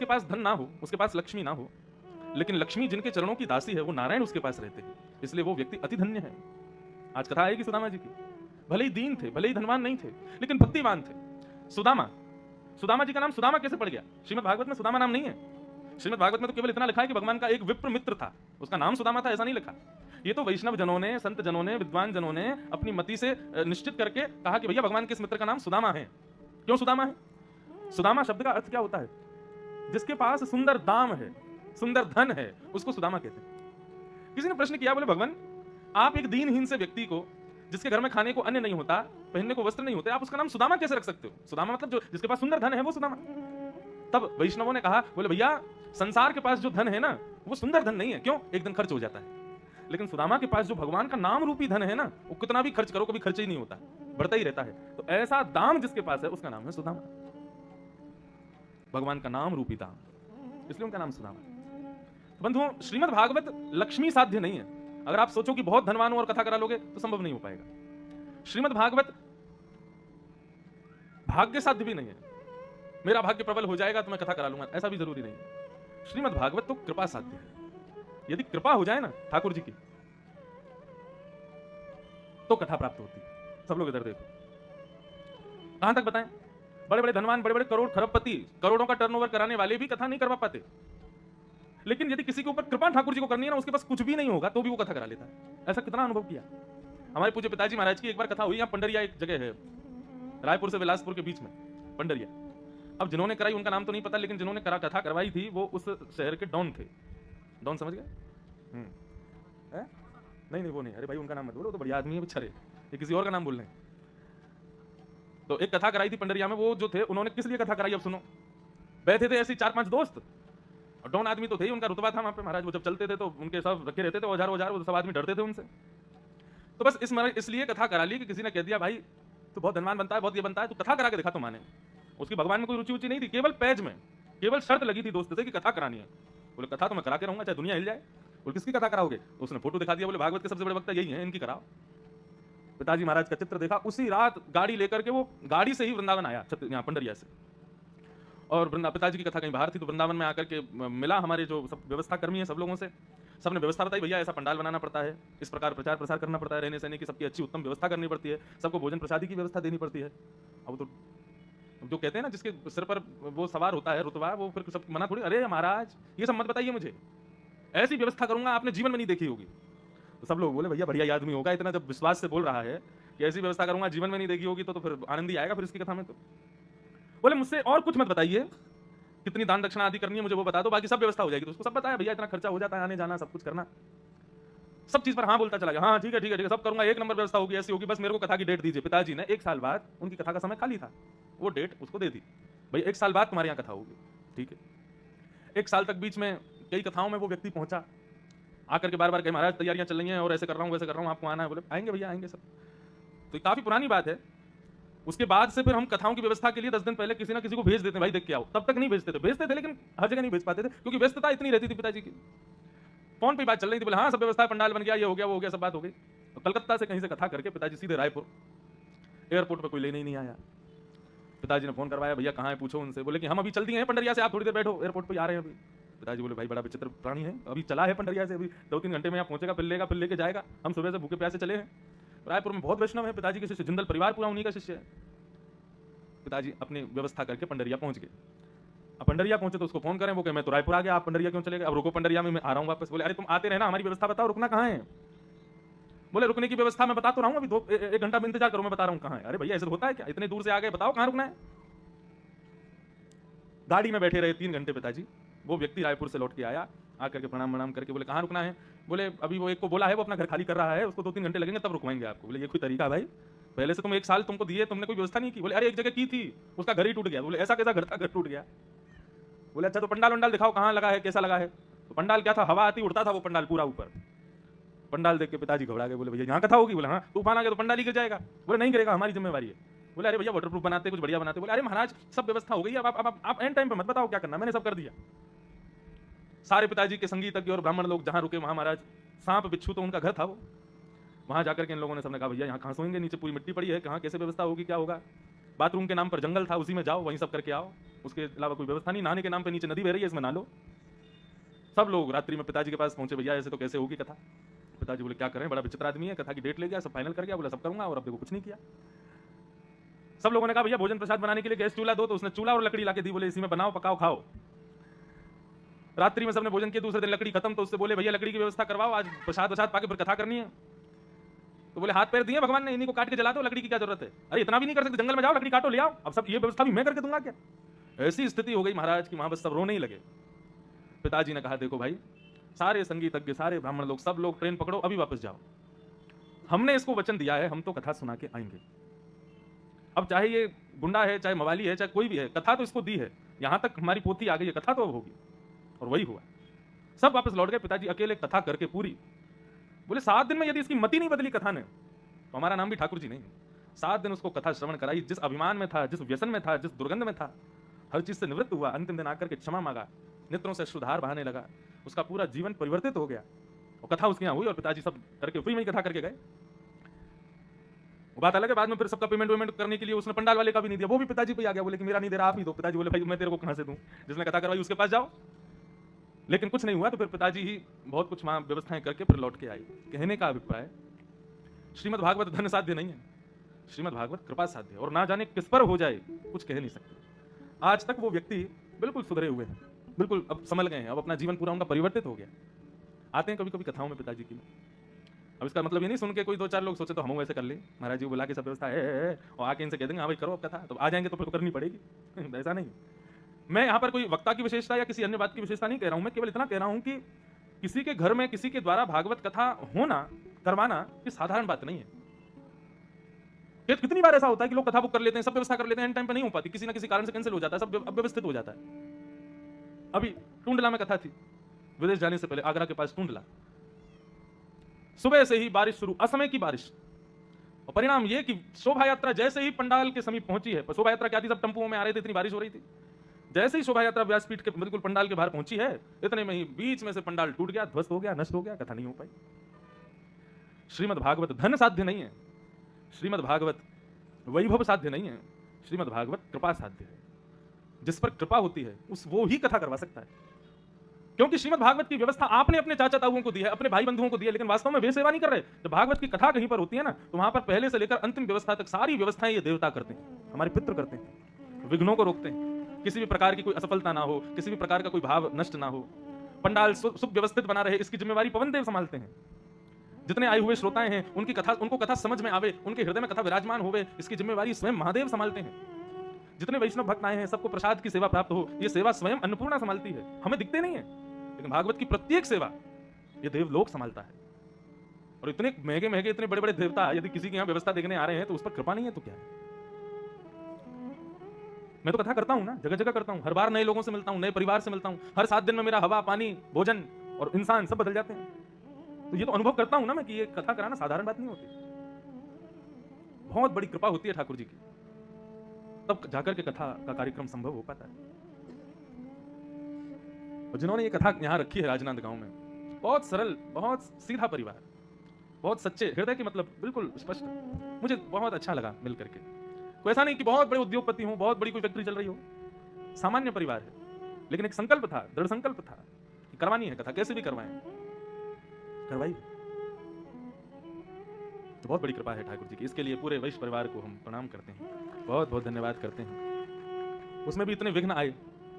जिसके पास धन ना हो, उसके पास लक्ष्मी ना हो, लेकिन लक्ष्मी जिनके चरणों की दासी है वो नारायण उसके पास रहते हैं, इसलिए वो व्यक्ति अति धन्य है। आज कथा आएगी सुदामा जी की। भले ही दीन थे, भले ही धनवान नहीं थे, लेकिन भक्तिवान थे। सुदामा, सुदामा जी का नाम सुदामा कैसे पड़ गया? श्रीमद् भागवत में सुदामा नाम नहीं है। श्रीमद् भागवत में तो केवल इतना लिखा है कि भगवान का एक विप्र मित्र था, उसका नाम सुदामा था, ऐसा नहीं लिखा। ये तो वैष्णव जनों ने, संत जनों ने, विद्वान जनों ने अपनी मति से निश्चित करके कहा कि भैया भगवान के इस मित्र का नाम सुदामा है। क्यों सुदामा है? सुदामा शब्द का अर्थ क्या होता है? जिसके पास सुंदर दाम है, सुंदर धन है, उसको सुदामा कहते हैं। किसी ने प्रश्न किया, बोले भगवान आप एक दीनहीन से व्यक्ति को, जिसके घर में खाने को अन्न नहीं होता, पहनने को वस्त्र नहीं होते, आप उसका नाम सुदामा कैसे रख सकते हो? सुदामा मतलब जो जिसके पास सुंदर धन है वो सुदामा। तब वैष्णवों ने कहा, बोले भैया संसार के पास जो धन है ना वो सुंदर धन नहीं है। क्यों? एक दिन खर्च हो जाता है। लेकिन सुदामा के पास जो भगवान का नाम रूपी धन है ना, वो कितना भी खर्च करो कभी खर्च ही नहीं होता, बढ़ता ही रहता है। तो ऐसा दाम जिसके पास है उसका नाम है सुदामा। भगवान का नाम रूपी दाम, इसलिए उनका नाम सुदामा। बंधुओं, श्रीमद् भागवत लक्ष्मी साध्य नहीं है। अगर आप सोचो कि बहुत धनवान हो और कथा करा लोगे तो संभव नहीं हो पाएगा। श्रीमद् भागवत भाग्य साध्य भी नहीं है। मेरा भाग्य प्रबल हो जाएगा तो मैं कथा करा लूंगा, ऐसा भी जरूरी नहीं है। श्रीमद् भागवत तो कृपा साध्य है। यदि कृपा हो जाए ना ठाकुर जी की तो कथा प्राप्त होती है। सब लोग इधर देखो, कहां तक बताएं? बड़े बड़े धनवान, बड़े बड़े करोड़ खरबपति, करोड़ों का टर्नओवर कराने वाले भी कथा नहीं करवा पाते। लेकिन यदि किसी के ऊपर कृपा ठाकुर जी को करनी है ना, उसके पास कुछ भी नहीं होगा तो भी वो कथा करा लेता है। ऐसा कितना अनुभव किया। हमारे पूज्य पिताजी महाराज की एक बार कथा हुई। यहाँ पंडरिया एक जगह है, रायपुर से बिलासपुर के बीच में पंडरिया। अब जिन्होंने कराई उनका नाम तो नहीं पता, लेकिन जिन्होंने कथा करवाई थी वो उस शहर के डॉन थे। डॉन समझ गए? नहीं वो नहीं, अरे भाई उनका नाम मत बोलो, तो बढ़िया आदमी है, बेचारे, ये किसी और का नाम बोल रहे हैं। तो एक कथा कराई थी पंडरिया में। वो जो थे उन्होंने किस लिए कथा कराई अब सुनो। बैठे थे ऐसे 4-5 दोस्त, और डॉन आदमी तो थे ही, उनका रुतबा था वहां पे महाराज। वो जब चलते थे तो उनके सब रखे रहते थे औजार, वो सब आदमी डरते थे उनसे। तो बस इसलिए कथा करा ली कि किसी ने कह दिया भाई तू बहुत धनवान बनता है, बहुत ये बनता है, तू कथा करा के दिखा। तो माने उसकी भगवान में कोई रुचि उची नहीं थी, केवल पैज में, केवल शर्त लगी थी दोस्त से कि कथा करानी है। बोले कथा तो मैं करा के रहूंगा चाहे दुनिया हिल जाए। बोले किसकी कथा कराओगे? तो उसने फोटो दिखा दिया, बोले भागवत के सबसे बड़े वक्ता यही है, इनकी कराओ। पिताजी महाराज का चित्र देखा, उसी रात गाड़ी लेकर के वो गाड़ी से ही वृंदावन आया, यहाँ पंडरिया से। और पिताजी की कथा कहीं बाहर थी, तो वृंदावन में आकर के मिला हमारे जो सब व्यवस्था कर्मी है सब लोगों से। सबने व्यवस्था बताई, भैया ऐसा पंडाल बनाना पड़ता है, इस प्रकार प्रचार प्रसार करना पड़ता है, रहने सहने की सबकी अच्छी उत्तम व्यवस्था करनी पड़ती है, सबको भोजन प्रसादी की व्यवस्था देनी पड़ती है। अब तो जो कहते हैं ना जिसके सिर पर वो सवार होता है रुतबा, वो फिर सब मना थोड़ी, अरे महाराज ये सब मत बताइए मुझे, ऐसी व्यवस्था करूंगा आपने जीवन में नहीं देखी होगी। तो सब लोग बोले भैया बढ़िया आदमी होगा, इतना जब विश्वास से बोल रहा है कि ऐसी व्यवस्था करूंगा जीवन में नहीं देखी होगी, तो फिर आनंद ही आएगा फिर इसकी कथा में। तो बोले मुझसे और कुछ मत बताइए, कितनी दान दक्षिणा आदि करनी है मुझे वो बता दो, बाकी सब व्यवस्था हो जाएगी। तो उसको सब बताया, भैया इतना खर्चा हो जाता है, आने जाना सब कुछ करना, सब चीज पर हाँ बोलता चला गया। हाँ ठीक है सब करूंगा, एक नंबर व्यवस्था होगी, ऐसी होगी, बस मेरे को कथा की डेट दीजिए। पिताजी ने 1 साल बाद, उनकी कथा का समय खाली था, वो डेट उसको दे दी, भाई 1 साल बाद तुम्हारे यहाँ कथा होगी। ठीक है। 1 साल तक बीच में कई कथाओं में वो व्यक्ति पहुंचा, आकर के बार बार कहे महाराज तैयारियां चल रही हैं और ऐसे कर रहा हूँ वैसे कर रहा हूँ, आपको आना है। बोले आएंगे भैया आएंगे सब। तो काफी पुरानी बात है। उसके बाद से फिर हम कथाओं की व्यवस्था के लिए 10 दिन पहले किसी ना किसी को भेज देते हैं, भाई देख के आओ। तब तक नहीं भेजते थे लेकिन हर जगह नहीं भेज पाते थे, क्योंकि व्यस्तता इतनी रहती थी पिताजी की। फोन पे बात चल रही थी, बोले हाँ सब व्यवस्था, पंडाल बन गया, ये हो गया वो हो गया, सब बात हो गई। तो कलकत्ता से कहीं से कथा करके पिताजी सीधे रायपुर, एयरपोर्ट पर कोई लेने ही नहीं आया। पिताजी ने फोन करवाया, भैया कहाँ है पूछो उनसे। बोले कि हम अभी चल दिए हैं पंडरिया से, आप थोड़ी देर बैठो, एयरपोर्ट पर आ रहे हैं अभी। पिताजी बोले भाई बड़ा विचित्र प्राणी है, अभी चला है पंडरिया से, अभी 2-3 घंटे में यहाँ पहुंचेगा, फिर लेगा, फिर लेके जाएगा। हम सुबह से भूखे प्यासे चले हैं। रायपुर में बहुत वैष्णव है, पिताजी के शिष्य, जिंदल परिवार पूरा उन्हीं का शिष्य है। पिताजी अपनी व्यवस्था करके पंडरिया पहुंच गए। अब पंडरिया पहुंचे तो उसको फोन करें, वो कहे मैं तो रायपुर आ गया, आप पंडरिया क्यों चले गए? अब रुको पंडरिया में, मैं आ रहा हूँ वापस। बोले अरे तुम आते रहना, हमारी व्यवस्था बताओ, रुकना कहाँ है? बोले रुकने की व्यवस्था मैं बता तो रहा हूँ, अभी 1 घंटा में इंतजार करो, मैं बता रहा हूँ कहाँ है। अरे भैया ऐसे होता है क्या, इतने दूर से आ गए, बताओ कहाँ रुकना है। गाड़ी में बैठे रहे 3 घंटे पिताजी। वो व्यक्ति रायपुर से लौट के आया, आकर के प्रणाम करके बोले कहाँ रुकना है? बोले अभी वो एक को बोला है, वो अपना घर खाली कर रहा है, उसको 2-3 घंटे लगेंगे तब रुकवाएंगे आपको। बोले ये कोई तरीका भाई, पहले से तुम 1 साल तुमको दिए, तुमने कोई व्यवस्था नहीं की। बोले अरे एक जगह की थी, उसका घर ही टूट गया। बोले ऐसा कैसा घर था, घर टूट गया? बोले अच्छा तो पंडाल वंडाल दिखाओ, कहाँ लगा है, कैसा लगा है? तो पंडाल क्या था, हवा आती उड़ता था वो पंडाल पूरा ऊपर। पंडाल देख के पिताजी घबरा गए, बोले भैया यहाँ कथा होगी? बोले हाँ, तूफान आ गया तो पंडाल ही गिर जाएगा। बोले नहीं गिरेगा, हमारी जिम्मेवारी है। बोले अरे भैया वाटरप्रूफ बनाते, कुछ बढ़िया बनाते। बोले अरे महाराज सब व्यवस्था हो गई, अब आप एंड टाइम पे मत बताओ क्या करना, मैंने सब कर दिया। सारे पिताजी के संगीतज्ञ और ब्राह्मण लोग जहां रुके वहां महाराज सांप बिच्छू तो उनका घर था वो। वहां जाकर के इन लोगों ने सबने कहा भैया यहाँ कहाँ सोएंगे, नीचे पूरी मिट्टी पड़ी है, कहाँ कैसे व्यवस्था होगी, क्या होगा? बाथरूम के नाम पर जंगल था, उसी में जाओ, वहीं सब करके आओ, उसके अलावा कोई व्यवस्था नहीं। नहाने के नाम पे नीचे नदी बह रही है, इसमें नहा लो। सब लोग रात्रि में पिताजी के पास पहुंचे, भैया ऐसे तो कैसे होगी कथा। पिताजी बोले क्या करें, बड़ा विचित्र आदमी है, कथा की डेट ले गया, सब फाइनल कर गया, बोला सब करूंगा, और अब देखो कुछ नहीं किया। सब लोगों ने कहा भैया भोजन प्रसाद बनाने के लिए गैस चूल्हा दो, तो उसने चूल्हा और लकड़ी लाके दी, बोले इसी में बनाओ, पकाओ, खाओ। रात्रि में सबने भोजन किया, दूसरे दिन लकड़ी खत्म, तो उससे बोले भैया लकड़ी की व्यवस्था करवाओ, आज प्रसाद वसाद पाके फिर कथा करनी है। तो बोले हाथ पैर दिए भगवान ने, इन्हीं को काट के जला दो, लकड़ी की क्या जरूरत है। अरे इतना भी नहीं कर सकते, जंगल में जाओ, लकड़ी काटो ले आओ, अब सब ये व्यवस्था भी मैं करके दूंगा क्या। ऐसी स्थिति हो गई महाराज की, वहां बस सब रोने ही लगे। पिताजी ने कहा देखो भाई, सारे संगीतज्ञ, सारे ब्राह्मण लोग, सब लोग ट्रेन पकड़ो, अभी वापस जाओ। हमने इसको वचन दिया है, हम तो कथा सुना के आएंगे। अब चाहे ये गुंडा है, चाहे मवाली है, चाहे कोई भी है, कथा तो इसको दी है, यहां तक हमारी पोथी आ गई है, कथा तो अब होगी। और वही हुआ, सब वापस लौट गए। पिताजी अकेले कथा करके पूरी। बोले 7 दिन में यदि इसकी मति नहीं बदली कथा ने, तो हमारा नाम भी ठाकुर जी नहीं। 7 दिन उसको कथा श्रवण कराई, जिस अभिमान में था, जिस व्यसन में था, जिस दुर्गंध में था, हर चीज से निवृत्त हुआ। अंतिम दिन आकर के क्षमा मांगा, नेत्रों से सुधार बहाने लगा, उसका पूरा जीवन परिवर्तित हो गया। और कथा उसके यहाँ हुई, और पिताजी सब करके फ्री में ही कथा करके गए। बात अलग है, बाद में फिर सबका पेमेंट वेमेंट करने के लिए उसने पंडाल वाले का भी नहीं दिया, वो भी पिताजी पे आ गया, बोले कि मेरा नहीं दे रहा, आप ही दो। पिताजी बोले भाई मैं तेरे को कहां से दूं, जिसने कथा करवाई उसके पास जाओ। लेकिन कुछ नहीं हुआ, तो फिर पिताजी ही बहुत कुछ वहां व्यवस्थाएं करके फिर लौट के आई। कहने का अभिप्राय, श्रीमद् भागवत धन साध्य नहीं है, श्रीमद् भागवत कृपा साध्य है। और ना जाने किस पर हो जाए कुछ कह नहीं सकते। आज तक वो व्यक्ति बिल्कुल सुधरे हुए हैं, बिल्कुल अब संभल गए हैं, अब अपना जीवन पूरा उनका परिवर्तित हो गया। आते हैं कभी कभी कथाओं में पिताजी की। अब इसका मतलब ये नहीं सुन के कोई 2-4 लोग सोचे तो हम वैसे कर ले, महाराज जी को बुला के सब व्यवस्था है और आके इनसे कह देंगे हाँ भाई करो अब कथा, तो आ जाएंगे तो फिर करनी पड़ेगी। ऐसा नहीं। मैं यहाँ पर कोई वक्ता की विशेषता या किसी अन्य बात की विशेषता नहीं कह रहा हूं, मैं केवल इतना कह रहा हूं कि किसी के घर में किसी के द्वारा भागवत कथा होना, करवाना, ये साधारण बात नहीं है। कितनी बार ऐसा होता है कि लोग कथा बुक कर लेते हैं, सब व्यवस्था कर लेते हैं, एंड टाइम पे नहीं हो पाती, किसी ना किसी कारण से कैंसिल हो जाता है, सब अव्यवस्थित हो जाता है। अभी टूंडला में कथा थी, विदेश जाने से पहले, आगरा के पास टूंडला। सुबह से ही बारिश शुरू, असमय की बारिश, और परिणाम ये कि शोभा यात्रा जैसे ही पंडाल के समीप पहुंची है, शोभा यात्रा क्या थी, सब टंपुओं में आ रहे थे, इतनी बारिश हो रही थी। जैसे ही शोभा यात्रा व्यासपीठ के बिल्कुल पंडाल के बाहर पहुंची है, इतने में ही बीच में से पंडाल टूट गया, ध्वस्त हो गया, नष्ट हो गया, कथा नहीं हो पाई। श्रीमद् भागवत धन साध्य नहीं है, श्रीमद् भागवत वैभव साध्य नहीं है, श्रीमद् भागवत कृपा साध्य है। जिस पर कृपा होती है उस वो ही कथा करवा सकता है। क्योंकि श्रीमद् भागवत की व्यवस्था आपने अपने चाचा ताऊओं को दी है, अपने भाई बंधुओं को दी है, लेकिन वास्तव में वे सेवा नहीं कर रहे। जब भागवत की कथा कहीं पर होती है ना, तो वहां पर पहले से लेकर अंतिम व्यवस्था तक सारी व्यवस्थाएं ये देवता करते हैं, हमारे पितृ करते हैं, विघ्नों को रोकते हैं, किसी भी प्रकार की कोई असफलता ना हो, किसी भी प्रकार का कोई भाव नष्ट ना हो, पंडाल सुव्यवस्थित बना रहे, इसकी जिम्मेवारी पवन देव संभालते हैं। जितने आए हुए श्रोताएं हैं उनकी कथा, उनको कथा समझ में आवे, उनके हृदय में कथा विराजमान होवे, इसकी जिम्मेवारी स्वयं महादेव संभालते हैं। जितने वैष्णव भक्त आए हैं सबको प्रसाद की सेवा प्राप्त हो, ये सेवा स्वयं अन्नपूर्णा संभालती है। हमें दिखते नहीं है, लेकिन भागवत की प्रत्येक सेवा ये देवलोक संभालता है। और इतने महंगे महंगे, इतने बड़े बड़े देवता यदि किसी के यहाँ व्यवस्था देखने आ रहे हैं तो उस पर कृपा नहीं है तो क्या है। मैं तो कथा करता हूं ना, जगह जगह करता हूं, हर बार नए लोगों से मिलता हूं, नए परिवार से मिलता हूं, हर 7 दिन में मेरा हवा, पानी, भोजन और इंसान सब बदल जाते हैं। तो ये तो अनुभव करता हूं ना मैं कि ये कथा कराना साधारण बात नहीं होती, बहुत बड़ी कृपा होती है ठाकुर जी की, तब जाकर के कथा का कार्यक्रम संभव हो पाता है। और जिन्होंने ये कथा यहां रखी है राजनांदगांव में, बहुत सरल, बहुत सीधा परिवार, बहुत सच्चे हृदय के, मतलब बिल्कुल स्पष्ट, मुझे बहुत अच्छा लगा मिल करके। कोई ऐसा नहीं कि बहुत बड़े उद्योगपति हो, बहुत बड़ी कोई फैक्ट्री चल रही हो, सामान्य परिवार है, लेकिन एक संकल्प था, दृढ़ संकल्प था कि करवानी है कथा, कैसे भी करवाएं, करवाई। तो बहुत बड़ी कृपा है ठाकुर जी की, इसके लिए पूरे वैश्य परिवार को हम प्रणाम करते हैं, बहुत बहुत धन्यवाद करते हैं। उसमें भी इतने विघ्न आए,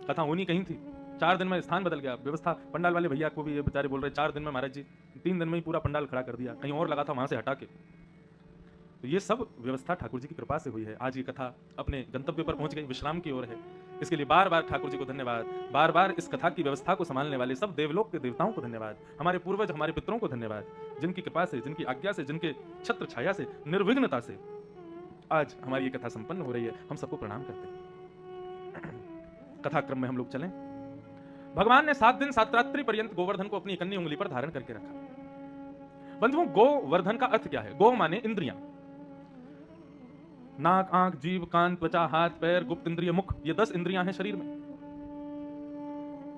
कथा होनी कहीं थी, 4 दिन में स्थान बदल गया, व्यवस्था, पंडाल वाले भैया को भी ये बेचारे बोल रहे 4 दिन में महाराज जी, 3 दिन में ही पूरा पंडाल खड़ा कर दिया, कहीं और लगा था वहां से हटा के। तो ये सब व्यवस्था ठाकुर जी की कृपा से हुई है। आज ये कथा अपने गंतव्य पर पहुंच गई, विश्राम की ओर है। इसके लिए बार बार ठाकुर जी को धन्यवाद, बार बार इस कथा की व्यवस्था को संभालने वाले सब देवलोक के देवताओं को धन्यवाद, हमारे पूर्वज, हमारे पितरों को धन्यवाद, जिनकी कृपा से, जिनकी आज्ञा से, जिनके छत्र छाया से, निर्विघ्नता से आज हमारी ये कथा संपन्न हो रही है। हम सबको प्रणाम करते हैं। कथा क्रम में हम लोग चलें। भगवान ने 7 दिन 7 रात्रि पर्यंत गोवर्धन को अपनी कन्नी उंगली पर धारण करके रखा। बंधुओं, गोवर्धन का अर्थ क्या है? गो माने इंद्रियां, नाक, आंख, जीभ, कान, त्वचा, हाथ, पैर, गुप्त इंद्रिय, मुख, ये 10 इंद्रियां हैं शरीर में।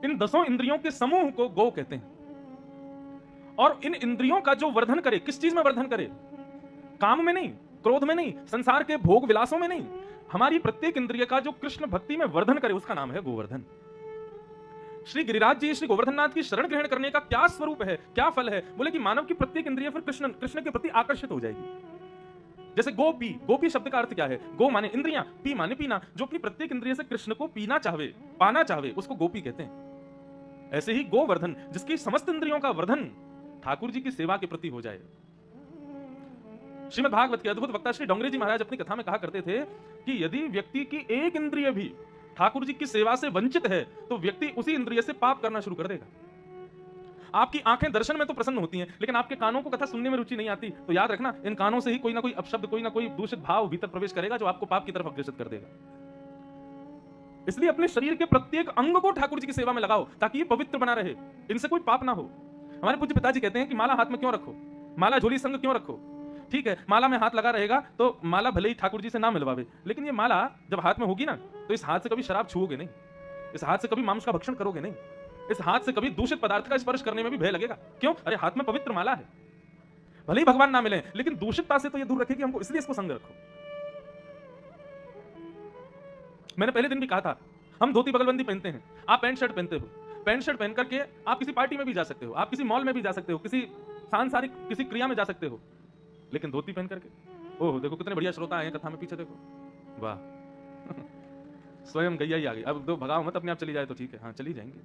इन 10 इंद्रियों के समूह को गो कहते हैं। और इन इंद्रियों का जो वर्धन करे, किस चीज में वर्धन करे? काम में नहीं, क्रोध में नहीं, संसार के भोग विलासों में नहीं, हमारी प्रत्येक इंद्रिय का जो कृष्ण भक्ति में वर्धन करे उसका नाम है गोवर्धन। श्री गिरिराज जी श्री गोवर्धननाथ की शरण ग्रहण करने का क्या स्वरूप है, क्या फल है? बोले कि मानव की प्रत्येक इंद्रिय फिर कृष्ण के प्रति आकर्षित हो जाएगी। जैसे गोपी, गोपी शब्द का अर्थ क्या है? गो माने इंद्रियां, पी माने पीना। जो अपनी प्रत्येक इंद्रिय से कृष्ण को पीना चाहे, पाना चाहे, उसको गोपी कहते हैं। ऐसे ही गोवर्धन, जिसकी समस्त इंद्रियों का वर्धन ठाकुर जी की सेवा के प्रति हो जाए। श्रीमद् भागवत के अद्भुत वक्ता श्री डोंगरे जी महाराज अपनी कथा में कहा करते थे कि यदि व्यक्ति की एक इंद्रिय भी ठाकुर जी की सेवा से वंचित है तो व्यक्ति उसी इंद्रिय से पाप करना शुरू कर देगा। आपकी आंखें दर्शन में तो प्रसन्न होती हैं, लेकिन आपके कानों को कथा सुनने में रुचि नहीं आती, तो याद रखना इन कानों से ही कोई ना कोई अपशब्द, कोई ना कोई दूषित भाव भीतर प्रवेश करेगा जो आपको पाप की तरफ अग्रसर कर देगा। इसलिए अपने शरीर के प्रत्येक अंग को ठाकुर जी की सेवा में लगाओ ताकि ये पवित्र बना रहे, इनसे कोई पाप ना हो। हमारे पूज्य पिताजी कहते हैं कि माला हाथ में क्यों रखो, माला झोली संग क्यों रखो? ठीक है, माला में हाथ लगा रहेगा तो माला भले ही ठाकुर जी से ना मिलवावे, लेकिन ये माला जब हाथ में होगी ना तो इस हाथ से कभी शराब छुओगे नहीं, इस हाथ से कभी मांस का भक्षण करोगे नहीं, इस हाथ से कभी दूषित पदार्थ का स्पर्श करने में भी भय लगेगा। क्यों? अरे हाथ में पवित्र माला है, भले ही भगवान ना मिले लेकिन दूषितता से तो ये दूर रखेगी हमको, इसलिए इसको संग रखो। मैंने पहले दिन भी कहा था, हम धोती बगलबंदी पहनते हैं, आप पैंट शर्ट पहनते हो, पैंट शर्ट पहन करके आप किसी पार्टी में भी जा सकते हो, आप किसी मॉल में भी जा सकते हो, किसी सांसारिक किसी क्रिया में जा सकते हो, लेकिन धोती पहन करके, ओह देखो कितने बढ़िया श्रोता आए हैं कथा में, पीछे देखो, वाह स्वयं गैया ही आ गई। अब दो भगाओ मत, अपने आप चली जाए तो ठीक है, हाँ चली जाएंगे,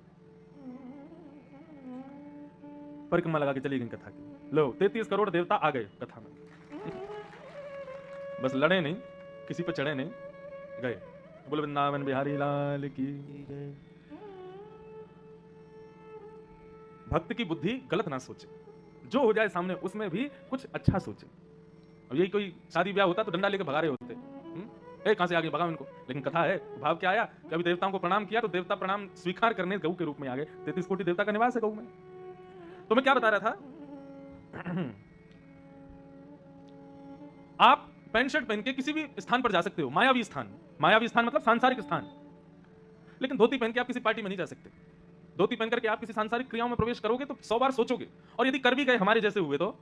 परिक्रमा लगा के चली गई कथा की। लो 33 करोड़ देवता आ गए कथा में बस लड़े नहीं, किसी पर चढ़े नहीं, गए। बोले वृंदावन बिहारी लाल की जय। भक्त की बुद्धि गलत ना सोचे, जो हो जाए सामने उसमें भी कुछ अच्छा सोचे। अब यही कोई शादी ब्याह होता तो डंडा लेके भगा रहे होते, कहां से आगे भगाओ इनको, लेकिन कथा है भाव क्या आया कि अभी देवताओं को प्रणाम किया तो देवता प्रणाम स्वीकार करने गऊ के रूप में आ गए। 33 कोटि देवता का निवास है गऊ में। तो मैं क्या बता रहा था, आप पैंट शर्ट पहन के किसी भी स्थान पर जा सकते हो, मायावी स्थान, मायावी स्थान मतलब सांसारिक स्थान, लेकिन धोती पहन के आप किसी पार्टी में नहीं जा सकते। धोती पहन करके आप किसी सांसारिक क्रियाओं में प्रवेश करोगे तो 100 बार सोचोगे, और यदि कर भी गए हमारे जैसे हुए तो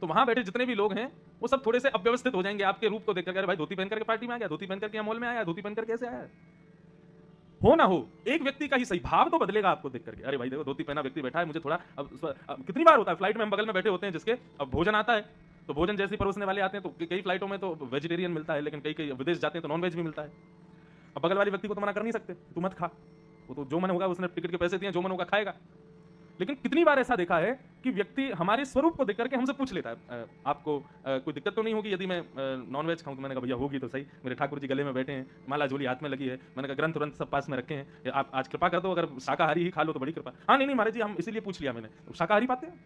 वहां बैठे जितने भी लोग हैं वो सब थोड़े से अव्यवस्थित हो जाएंगे आपके रूप को देखकर। अरे भाई धोती पहन करके पार्टी में आ गया, धोती पहन करके मॉल में आया, धोती पहन करके कैसे आया? हो ना हो, एक व्यक्ति का ही सही भाव तो बदलेगा आपको देख करके। अरे भाई देखो धोती पहना व्यक्ति बैठा है, मुझे थोड़ा अब कितनी बार होता है फ्लाइट में हम बगल में बैठे होते हैं जिसके, अब भोजन आता है तो भोजन जैसे परोसने वाले आते हैं तो कई फ्लाइटों में तो वेजिटेरियन मिलता है, लेकिन कई विदेश जाते हैं तो नॉन वेज भी मिलता है। अब बगल वाले व्यक्ति को तो मना कर नहीं सकते, तू मत खा, वो तो जो मन होगा, उसने टिकट के पैसे दिए, जो मन होगा खाएगा। लेकिन कितनी बार ऐसा देखा है कि व्यक्ति हमारे स्वरूप को देख करके हमसे पूछ लेता है, आपको कोई दिक्कत तो नहीं होगी यदि मैं नॉनवेज खाऊं? तो मैंने कहा भैया होगी तो सही, मेरे ठाकुर जी गले में बैठे हैं, माला झोली हाथ में लगी है, मैंने कहा ग्रंथ व्रंथ सब पास में रखे हैं, आप आज कृपा कर दो, अगर शाकाहारी ही खा लो तो बड़ी कृपा। हाँ नहीं महाराज जी, हम इसीलिए पूछ लिया, मैंने शाकाहारी पाते हैं,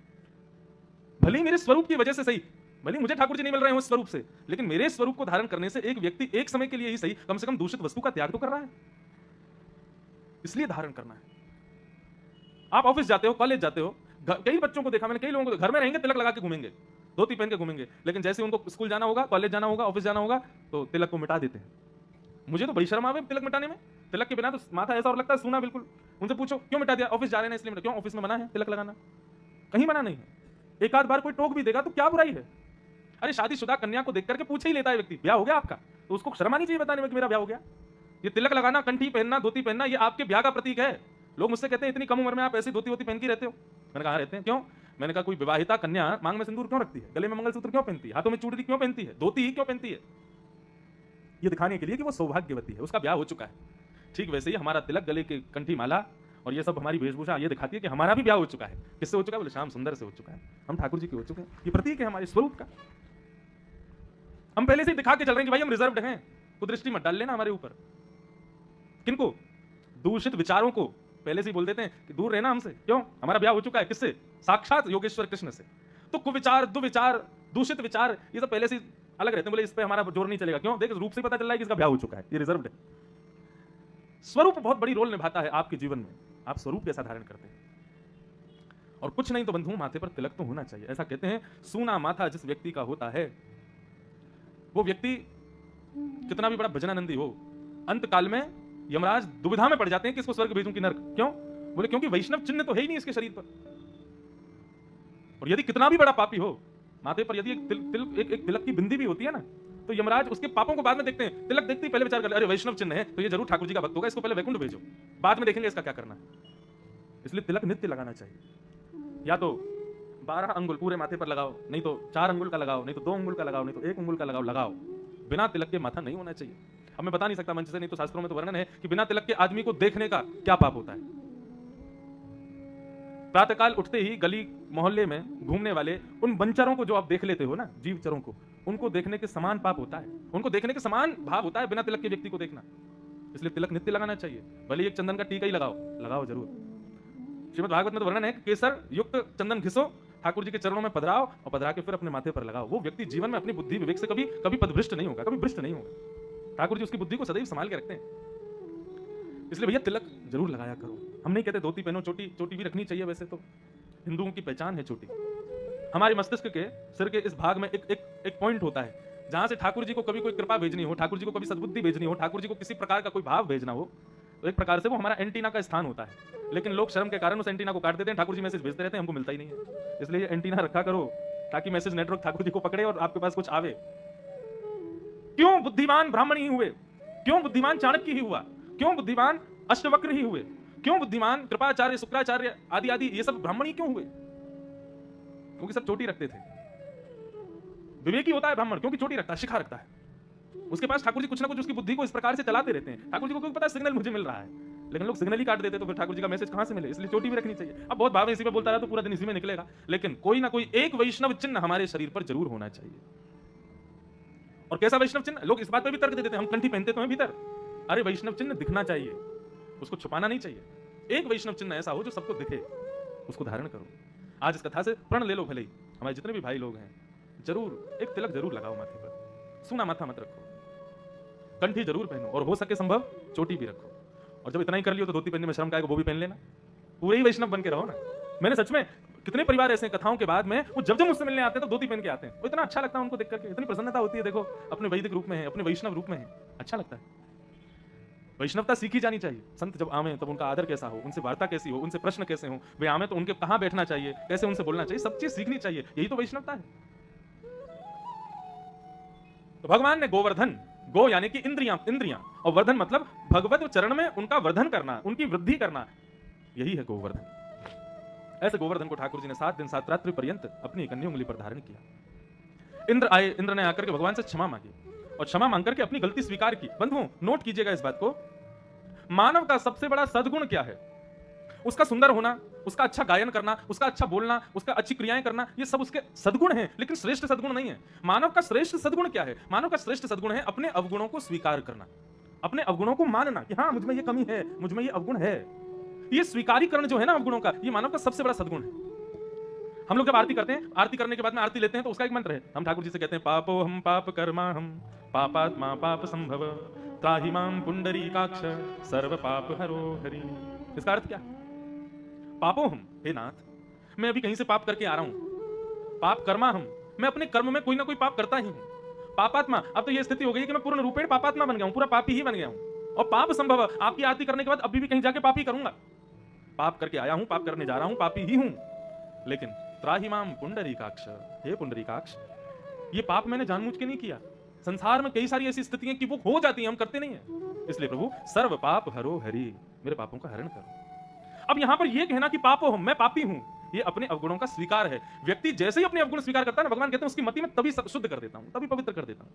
भले ही मेरे स्वरूप की वजह से सही, भले मुझे ठाकुर जी नहीं मिल रहे हैं उस स्वरूप से, लेकिन मेरे स्वरूप को धारण करने से एक व्यक्ति एक समय के लिए ही सही कम से कम दूषित वस्तु का त्याग तो कर रहा है, इसलिए धारण करना है। आप ऑफिस जाते हो, कॉलेज जाते हो, कई बच्चों को देखा मैंने, कई लोगों को घर में रहेंगे तिलक लगा के घूमेंगे, धोती पहन के घूमेंगे, लेकिन जैसे उनको स्कूल जाना होगा, कॉलेज जाना होगा, ऑफिस जाना होगा तो तिलक को मिटा देते हैं। मुझे तो बड़ी शर्म आवे तिलक मिटाने में, तिलक के बिना तो माथा ऐसा और लगता है सूना बिल्कुल। उनसे पूछो क्यों मिटा दिया? ऑफिस जा रहे हैं इसलिए। क्यों? ऑफिस में मना है तिलक लगाना? कहीं मना नहीं है। एक आध बार कोई टोक भी देगा तो क्या बुराई है? अरे शादीशुदा कन्या को देख करके पूछ ही लेता है व्यक्ति, ब्याह हो गया आपका? तो उसको शर्म आनी चाहिए बताने में कि मेरा ब्याह हो गया। ये तिलक लगाना, कंठी पहनना, धोती पहनना, ये आपके ब्याह का प्रतीक है। लोग मुझसे कहते हैं इतनी कम उम्र में आप ऐसी धोती वोती पहन के रहते हो। मैंने कहा रहते हैं। क्यों? मैंने कहा कोई विवाहिता कन्या मांग में सिंदूर क्यों रखती है, गले में मंगलसूत्र क्यों पहनती है, हाथों में चूड़ी क्यों पहनती है, धोती ही क्यों पहनती है? ये दिखाने के लिए कि वो सौभाग्यवती है, उसका ब्याह हो चुका है। ठीक वैसे ही हमारा तिलक, गले की कंठी माला और ये सब हमारी वेशभूषा ये दिखाती है कि हमारा भी ब्याह हो चुका है। किससे हो चुका है? बोले श्याम सुंदर से हो चुका है, हम ठाकुर जी के हो चुके हैं। ये प्रतीक है हमारे स्वरूप का। हम पहले से ही दिखा के चल रहे हैं कि भाई हम रिजर्व्ड हैं, तो दृष्टि मत डाल लेना हमारे ऊपर। किनको? दूषित विचारों को पहले से ही बोल देते हैं कि दूर रहना हमसे। क्यों? हमारा ब्याह हो चुका है। किससे? साक्षात योगेश्वर कृष्ण से। तो कुविचार, दुविचार, दूषित विचार ये सब पहले से अलग रहते हैं। बोले इस पे हमारा जोर नहीं चलेगा। क्यों? देख रूप से पता चल रहा है कि इसका ब्याह हो चुका है, ये रिजर्व्ड है। स्वरूप बहुत बड़ी रोल निभाता है आपके जीवन में। आप स्वरूप कैसा धारण करते हैं। और कुछ नहीं तो बंधु माथे पर तिलक तो होना चाहिए। ऐसा कहते हैं सूना माथा जिस व्यक्ति का होता है वो व्यक्ति कितना भी बड़ा भजनानंदी हो, अंत काल में यमराज दुविधा में पड़ जाते हैं कि इसको स्वर्ग भेजूं कि नर्क। क्यों? बोले क्योंकि वैष्णव चिन्ह तो है ही नहीं इसके शरीर पर। और यदि कितना भी बड़ा पापी हो, माथे पर यदि एक तिलक की बिंदी भी होती है ना, तो यमराज उसके पापों को बाद में देखते हैं। तिलक देखते ही पहले विचार कर, अरे वैष्णव चिन्ह है तो ये जरूर ठाकुर जी का भक्त होगा, इसको पहले वैकुंठ भेजो, बाद में देखेंगे इसका क्या करना है। इसलिए तिलक नित्य लगाना चाहिए। या तो 12 अंगुल पूरे माथे पर लगाओ, नहीं तो 4 अंगुल का लगाओ, नहीं तो 2 अंगुल का लगाओ, नहीं तो 1 अंगुल का लगाओ। बिना तिलक के माथा नहीं होना चाहिए। अब मैं बता नहीं सकता मंच से, नहीं तो शास्त्रों में तो वर्णन है कि बिना तिलक के आदमी को देखने का क्या पाप होता है। प्रातःकाल उठते ही गली मोहल्ले में घूमने वाले उन बंचरों को जो आप देख लेते हो ना, जीव चरों को, उनको देखने के समान पाप होता है, उनको देखने के समान भाव होता है बिना तिलक के व्यक्ति को देखना। इसलिए तिलक नित्य लगाना चाहिए। भले एक चंदन का टीका ही लगाओ जरूर। श्रीमद् भागवत में तो वर्णन है कि केसर युक्त चंदन घिसो, ठाकुर जी के चरणों में पधराओ और पधरा के फिर अपने माथे पर लगाओ। वो व्यक्ति जीवन में अपनी बुद्धि विवेक से कभी पदभ्रष्ट नहीं होगा, कभी भ्रष्ट नहीं होगा। ठाकुर जी उसकी बुद्धि को सदैव संभाल के रखते हैं। इसलिए भैया तिलक जरूर लगाया करो। हम नहीं कहते धोती पहनो, चोटी भी रखनी चाहिए, वैसे तो हिंदुओं की पहचान है चोटी। हमारे मस्तिष्क के सिर के इस भाग में एक पॉइंट होता है जहां से ठाकुर जी को कभी कोई कृपा भेजनी हो, ठाकुर जी को कभी सद्बुद्धि भेजनी हो, ठाकुर जी को किसी प्रकार का कोई भाव भेजना हो, तो एक प्रकार से वो हमारा एंटीना का स्थान होता है। लेकिन लोग शर्म के कारण उस एंटीना को काट देते हैं, ठाकुर जी मैसेज भेजते रहते हैं, हमको मिलता ही नहीं है। इसलिए एंटीना रखा करो ताकि मैसेज नेटवर्क ठाकुर जी को पकड़े और आपके पास कुछ आवे। क्यों बुद्धिमान ब्राह्मण ही हुए? क्यों बुद्धिमान चाणक्य ही हुआ? क्यों बुद्धिमान अष्टवक्र ही हुए? क्यों बुद्धिमान कृपाचार्य, शुक्राचार्य आदि आदि ये सब ब्राह्मण ही क्यों हुए? क्योंकि सब चोटी रखते थे। विवेकी होता है ब्राह्मण क्योंकि चोटी रखता है, शिखा रखता है। उसके पास ठाकुर जी कुछ ना कुछ उसकी बुद्धि को इस प्रकार से चलाते रहते हैं। ठाकुर जी को क्यों पता है सिग्नल मुझे मिल रहा है, लेकिन लोग सिग्नल ही काट देते, तो फिर ठाकुर जी का मैसेज कहां से मिले? इसलिए चोटी भी रखनी चाहिए। अब बहुत भाव इसी में बोलता रहा तो पूरा दिन इसी में निकलेगा, लेकिन कोई ना कोई एक वैष्णव चिन्ह हमारे शरीर पर जरूर होना चाहिए। और कैसा वैष्णव चिन्ह? लोग इस बात पर भी तर्क देते हैं, हम कंठी पहनते तो हैं भीतर, अरे वैष्णव चिन्ह दिखना चाहिए, उसको छुपाना नहीं चाहिए। एक वैष्णव चिन्ह ऐसा हो जो सबको दिखे, उसको धारण करो। आज इस कथा से प्रण ले लो, भले ही हमारे जितने भी भाई लोग हैं, जरूर एक तिलक जरूर लगाओ माथे पर, सूना माथा मत रखो, कंठी जरूर पहनो, और हो सके संभव चोटी भी रखो। और जब इतना ही कर लियो तो धोती पहनने में शर्म का है, वो भी पहन लेना, पूरे ही वैष्णव बन के रहो ना। मैंने सच में कितने परिवार ऐसे कथाओं के बाद में वो जब मुझसे मिलने आते हैं तो धोती पहन के आते हैं, वो इतना अच्छा लगता है उनको देख करके, इतनी प्रसन्नता होती है। देखो अपने वैदिक रूप में है, अपने वैष्णव रूप में है, अच्छा लगता है। वैष्णवता सीखी जानी चाहिए। संत जब आवे तब उनका आदर कैसा हो, उनसे वार्ता कैसी हो, उनसे प्रश्न कैसे हो, वे आवे तो उनके कहां बैठना चाहिए, कैसे उनसे बोलना चाहिए, सब चीज सीखनी चाहिए। यही तो वैष्णवता है। तो भगवान ने गोवर्धन, गो यानी कि इंद्रियां और वर्धन मतलब भगवत चरण में उनका वर्धन करना, उनकी वृद्धि करना, यही है गोवर्धन। ऐसे गोवर्धन को ठाकुर जी ने 7 दिन 7 रात्रि पर्यंत अपनी कन्या उंगली पर धारण किया। इंद्र आए, इंद्र ने आकर के भगवान से क्षमा मांगी और क्षमा मांग करके अपनी गलती स्वीकार की। बंधुओं नोट कीजिएगा इस बात को, मानव का सबसे बड़ा सद्गुण क्या है? उसका सुंदर होना, उसका अच्छा गायन करना, उसका अच्छा बोलना, उसका अच्छी क्रियाएं करना, ये सब उसके सद्गुण हैं, लेकिन श्रेष्ठ सद्गुण नहीं है। मानव का श्रेष्ठ सद्गुण क्या है? मानव का श्रेष्ठ सद्गुण है अपने अवगुणों को स्वीकार करना, अपने अवगुणों को मानना कि हाँ मुझ में ये कमी है, मुझ में ये अवगुण है। ये स्वीकारीकरण जो है ना अवगुणों का, ये मानव का सबसे बड़ा सद्गुण है। हम लोग जब आरती करते हैं, आरती करने के बाद में आरती लेते हैं तो उसका एक मंत्र है, हम ठाकुर जी से कहते हैं पापो हम पाप कर्मा हम पापात्मा पाप संभव त्राहि मां पुंडरीकाक्ष सर्व पाप हरो हरि। इसका अर्थ क्या? पापो हम, हे नाथ, मैं अभी कहीं से पाप करके आ रहा हूं। पाप कर्मा हम, मैं अपने कर्म में कोई ना कोई पाप करता ही हूं। पापात्मा, अब तो ये स्थिति हो गई कि मैं पूर्ण रूपेण पापात्मा बन गया हूं, पूरा पापी ही बन गया हूं। और पाप संभव, आपकी आरती करने के बाद अभी भी कहीं जाके पाप ही करूंगा। पाप करके आया हूं, पाप करने जा रहा हूं, पापी ही हूं। लेकिन त्राहि मां पुंडरीकाक्ष, हे पुंडरीकाक्ष, ये पाप मैंने जानबूझ के नहीं किया। संसार में कई सारी ऐसी स्थितियां कि वो हो जाती हैं, हम करते नहीं है। इसलिए प्रभु सर्व पाप हरो हरि, मेरे पापों का हरण करो। अब यहां पर यह कहना कि पापो हम, मैं पापी हूं, ये अपने अवगुणों का स्वीकार है। व्यक्ति जैसे ही अपने अवगुण स्वीकार करता है ना, भगवान कहते हैं उसकी मति में तभी शुद्ध कर देता हूं, तभी पवित्र कर देता हूं।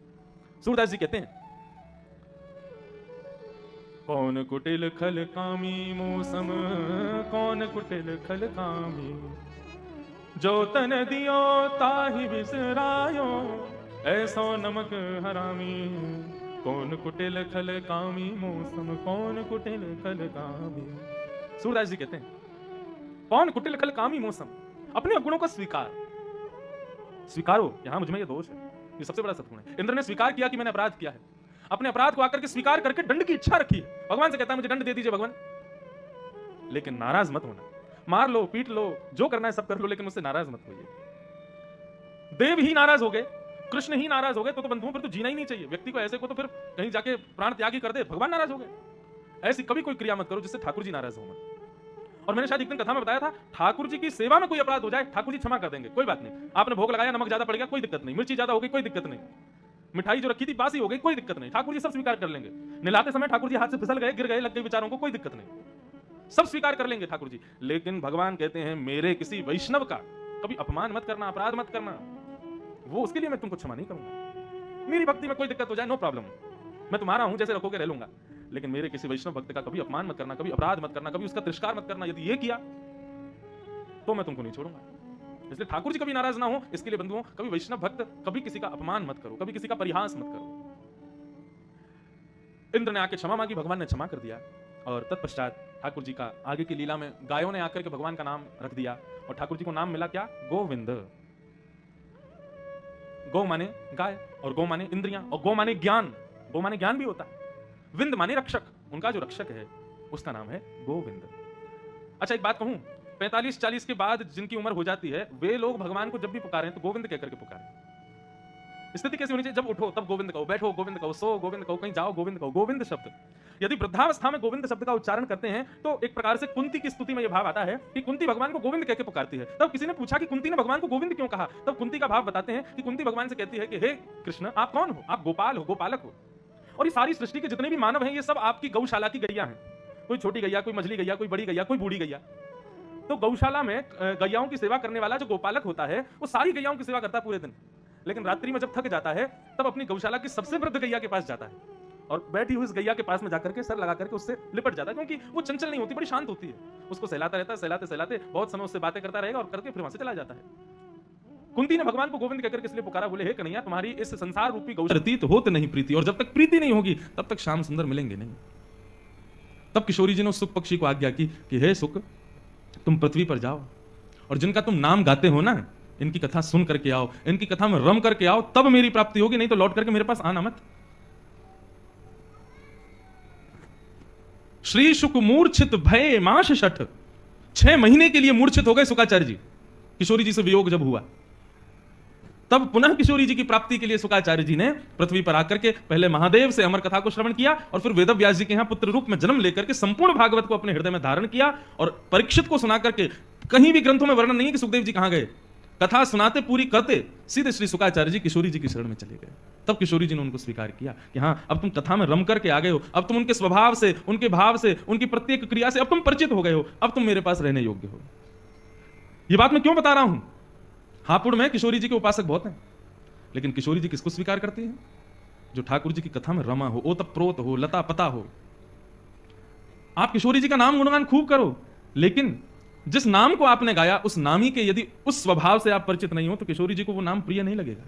सूरदास जी कहते हैं, कौन कुटिल खल कामी मौसम, कौन कुटिल खल कामी, जो तन दियो ताहि बिसरायो, ऐसो नमक हरामी। कौन कुटिल खल कामी मौसम, कौन कुटिल खल कामी। सूरदास जी कहते हैं कौन कुटिल खल कामी मौसम, अपने अवगुणों का स्वीकारो, यहां मुझ में ये दोष है, ये सबसे बड़ा सद्गुण है। इंद्र ने स्वीकार किया कि मैंने अपराध किया है, अपने अपराध को आकर के स्वीकार करके दंड की इच्छा रखी है। भगवान से कहता है मुझे दंड दे दीजिए भगवान, लेकिन नाराज मत होना, मार लो पीट लो जो करना है सब कर लो, लेकिन मुझसे नाराज मत होइए। देव ही नाराज हो गए, कृष्ण ही नाराज हो गए, तो बंधुओं फिर तो जीना ही नहीं चाहिए। व्यक्ति को ऐसे को तो फिर कहीं जाके प्राण त्याग ही कर दे, भगवान नाराज हो गए। ऐसी कभी कोई क्रिया मत करो जिससे ठाकुर जी नाराज हो मत। और मैंने शायद एक दिन कथा में बताया था, ठाकुर जी की सेवा में कोई अपराध हो जाए ठाकुर जी क्षमा कर देंगे, कोई बात नहीं। आपने भोग लगाया, नमक ज्यादा पड़ गया, कोई दिक्कत नहीं, मिर्ची ज्यादा हो गई, कोई दिक्कत नहीं। मिठाई जो रखी थी बासी हो गई, कोई दिक्कत नहीं, ठाकुर जी सब स्वीकार कर लेंगे। निलाते समय ठाकुर जी हाथ से फिसल गए, गिर गए, लग गई बेचारों को, कोई दिक्कत नहीं, सब स्वीकार कर लेंगे ठाकुर जी। लेकिन भगवान कहते हैं मेरे किसी वैष्णव का कभी अपमान मत करना, अपराध मत करना, वो उसके लिए मैं तुमको क्षमा नहीं करूंगा। मेरी भक्ति में कोई दिक्कत हो जाए, नो प्रॉब्लम, मैं तुम्हारा हूं, जैसे रखोगे रह लूंगा, लेकिन मेरे किसी वैष्णव भक्त का कभी अपमान मत करना, कभी अपराध मत करना, कभी उसका तिरस्कार मत करना। यदि ये किया तो मैं तुमको नहीं छोड़ूंगा। इसलिए ठाकुर जी कभी नाराज ना हो, इसके लिए बंधुओं कभी वैष्णव भक्त कभी किसी का अपमान मत करो, कभी किसी का परिहास मत करो। इंद्र ने आके क्षमा मांगी, भगवान ने क्षमा कर दिया, और तत्पश्चात ठाकुर जी का आगे की लीला में गायों ने आकर के भगवान का नाम रख दिया, और ठाकुर जी को नाम मिला क्या? गोविंद। गौ माने गाय, और गौ माने इंद्रियां, और गौ माने ज्ञान। गौ माने ज्ञान भी होता है, विंद माने रक्षक, उनका जो रक्षक है उसका नाम है गोविंद। अच्छा एक बात कहूं, 45-40 के बाद जिनकी उम्र हो जाती है वे लोग भगवान को जब भी पुकारें तो गोविंद कहकर के पुकारें। स्थिति कैसी होनी चाहिए? जब उठो तब गोविंद कहो, बैठो गोविंद कहो, सो गोविंद कहो, कहीं जाओ गोविंद कहो। गोविंद शब्द, यदि वृद्धावस्था में गोविंद शब्द का उच्चारण करते हैं तो एक प्रकार से कुंती की स्तुति में यह भाव आता है कि कुंती भगवान को गोविंद कहकर पुकारती है। तब किसी ने पूछा कि कुंती ने भगवान को गोविंद क्यों कहा? तब कुंती का भाव बताते हैं कि कुंती भगवान से कहती है कि हे कृष्ण, आप कौन हो? आप गोपाल हो, गोपालक हो, और ये सारी सृष्टि के जितने भी मानव हैं ये सब आपकी गौशाला की गैया हैं। कोई छोटी गैया, कोई मझली गैया, कोई बड़ी गैया, कोई बूढ़ी गैया। तो गौशाला में गैयाओं की सेवा करने वाला जो गोपालक होता है वो सारी गैयाओं की सेवा करता है पूरे दिन, लेकिन रात्रि में जब थक जाता है तब अपनी गौशाला की सबसे वृद्ध गैया के पास जाता है और बैठी हुई इस गैया के पास में जाकर के सर लगा करके उससे लिपट जाता है, क्योंकि वो चंचल नहीं होती, बड़ी शांत होती है। उसको सहलाता रहता है, सहलाते सहलाते बहुत समय उससे बातें करता रहेगा और करके फिर वहां से चला जाता है। कुंती ने भगवान को गोविंद कहकर इसलिए पुकारा, बोले हे कन्हैया तुम्हारी इस संसार रूपी गौशाला होते नहीं प्रीति, और जब तक प्रीति नहीं होगी तब तक श्याम सुंदर मिलेंगे नहीं। तब किशोरी जी ने सुख पक्षी को आज्ञा की कि हे सुख, तुम पृथ्वी पर जाओ और जिनका तुम नाम गाते हो ना, इनकी कथा सुन करके आओ, इनकी कथा में रम करके आओ, तब मेरी प्राप्ति होगी, नहीं तो लौट करके मेरे पास आना मत। श्री शुक मूर्छित भय माश शठ, 6 महीने के लिए मूर्छित हो गए शुकाचार्य जी। किशोरी जी से वियोग जब हुआ तब पुनः किशोरी जी की प्राप्ति के लिए शुकाचार्य जी ने पृथ्वी पर आकर के पहले महादेव से अमर कथा को श्रवण किया और फिर वेद व्यास जी के यहां पुत्र रूप में जन्म लेकर के संपूर्ण भागवत को अपने हृदय में धारण किया और परीक्षित को सुना करके, कहीं भी ग्रंथों में वर्णन नहीं है कि सुखदेव जी कहां गए, कथा सुनाते पूरी करते सीधे श्री शुकाचार्य जी किशोरी जी की शरण में चले गए। तब किशोरी जी ने उनको स्वीकार किया कि हाँ, अब तुम कथा में रम करके आ गए हो, अब तुम उनके स्वभाव से, उनके भाव से, उनकी प्रत्येक क्रिया से अब तुम परिचित हो गए हो, अब तुम मेरे पास रहने योग्य हो। यह बात मैं क्यों बता रहा हूं? हापुड़ में किशोरी जी के उपासक बहुत हैं, लेकिन किशोरी जी किसको स्वीकार करती हैं? जो ठाकुर जी की कथा में रमा हो, ओतप्रोत हो, लता पता हो। आप किशोरी जी का नाम गुणगान खूब करो, लेकिन जिस नाम को आपने गाया उस नामी के यदि उस स्वभाव से आप परिचित नहीं हो तो किशोरी जी को वो नाम प्रिय नहीं लगेगा।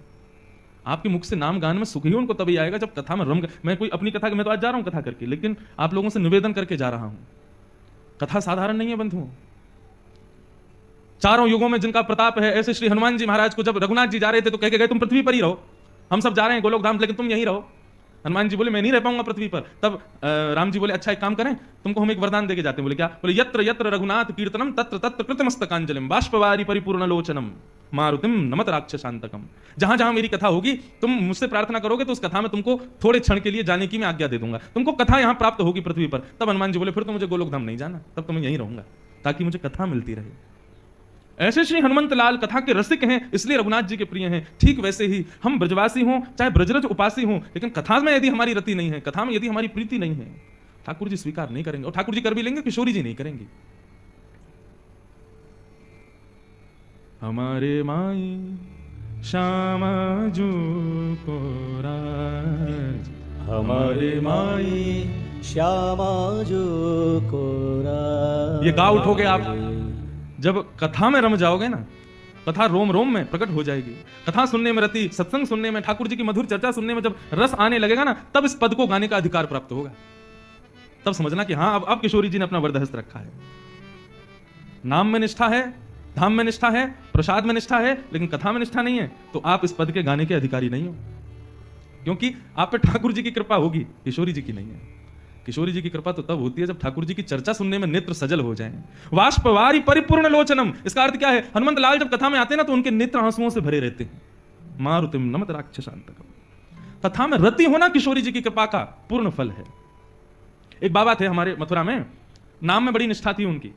आपके मुख से नाम गाने में सुख ही उनको तभी आएगा जब कथा में रम। मैं कोई अपनी कथा, मैं तो आज जा रहा हूं कथा करके, लेकिन आप लोगों से निवेदन करके जा रहा हूं, कथा साधारण नहीं है बंधुओं। चारों युगों में जिनका प्रताप है, ऐसे श्री हनुमान जी महाराज को जब रघुनाथ जी जा रहे थे तो कह के गए तुम पृथ्वी पर ही रहो, हम सब जा रहे हैं गोलोक धाम, लेकिन तुम यहीं रहो। हनुमान जी बोले मैं नहीं रह पाऊंगा पृथ्वी पर। तब राम जी बोले अच्छा एक काम करें, तुमको हम एक वरदान देके जाते हैं। बोले क्या? बोले यत्र यत्र रघुनाथ कीर्तनम तत्र तत्र कृतमस्तकांजलिम बाष्पवारी परिपूर्ण लोचनम मारुतिम नमत राक्षसांतकम। जहां जहां मेरी कथा होगी तुम मुझसे प्रार्थना करोगे तो उस कथा में तुमको थोड़े क्षण के लिए जाने की मैं आज्ञा दे दूंगा, तुमको कथा यहां प्राप्त होगी पृथ्वी पर। तब हनुमान जी बोले फिर तो मुझे गोलोक धाम नहीं जाना, तब तो मैं यहीं रहूंगा ताकि मुझे कथा मिलती रहे। ऐसे श्री हनुमंत लाल कथा के रसिक हैं, इसलिए रघुनाथ जी के प्रिय हैं। ठीक वैसे ही हम ब्रजवासी हों चाहे ब्रजरज उपासी हों, लेकिन कथा में यदि हमारी रति नहीं है, कथा में यदि हमारी प्रीति नहीं है, ठाकुर जी स्वीकार नहीं करेंगे। और ठाकुर जी कर भी लेंगे, किशोरी जी नहीं करेंगी। हमारे माई श्यामा जू को राज, हमारे माई श्यामा जू को राज। ये गा उठोगे आप, जब कथा में रम जाओगे ना, कथा रोम रोम में प्रकट हो जाएगी। कथा सुनने में रति, सत्संग सुनने में, ठाकुर जी की मधुर चर्चा सुनने में जब रस आने लगेगा ना, तब इस पद को गाने का अधिकार प्राप्त होगा। तब समझना कि हाँ अब किशोरी जी ने अपना वरदहस्त रखा है। नाम में निष्ठा है, धाम में निष्ठा है, प्रसाद में निष्ठा है, लेकिन कथा में निष्ठा नहीं है तो आप इस पद के गाने के अधिकारी नहीं हो, क्योंकि आप पे ठाकुर जी की कृपा होगी, किशोरी जी की नहीं है। किशोरी जी की कृपा तो तब होती है जब ठाकुर जी की चर्चा सुनने में नेत्र सजल हो जाएं। वाष्पवारी परिपूर्ण लोचनम, इसका अर्थ क्या है? हनुमंत लाल जब कथा में आते हैं ना तो उनके नेत्र आंसुओं से भरे रहते हैं। मारुतिम नमत राक्षसांतकम। कथा में रति होना किशोरी जी की कृपा का पूर्ण फल है। एक बाबा थे हमारे मथुरा में, नाम में बड़ी निष्ठा थी उनकी,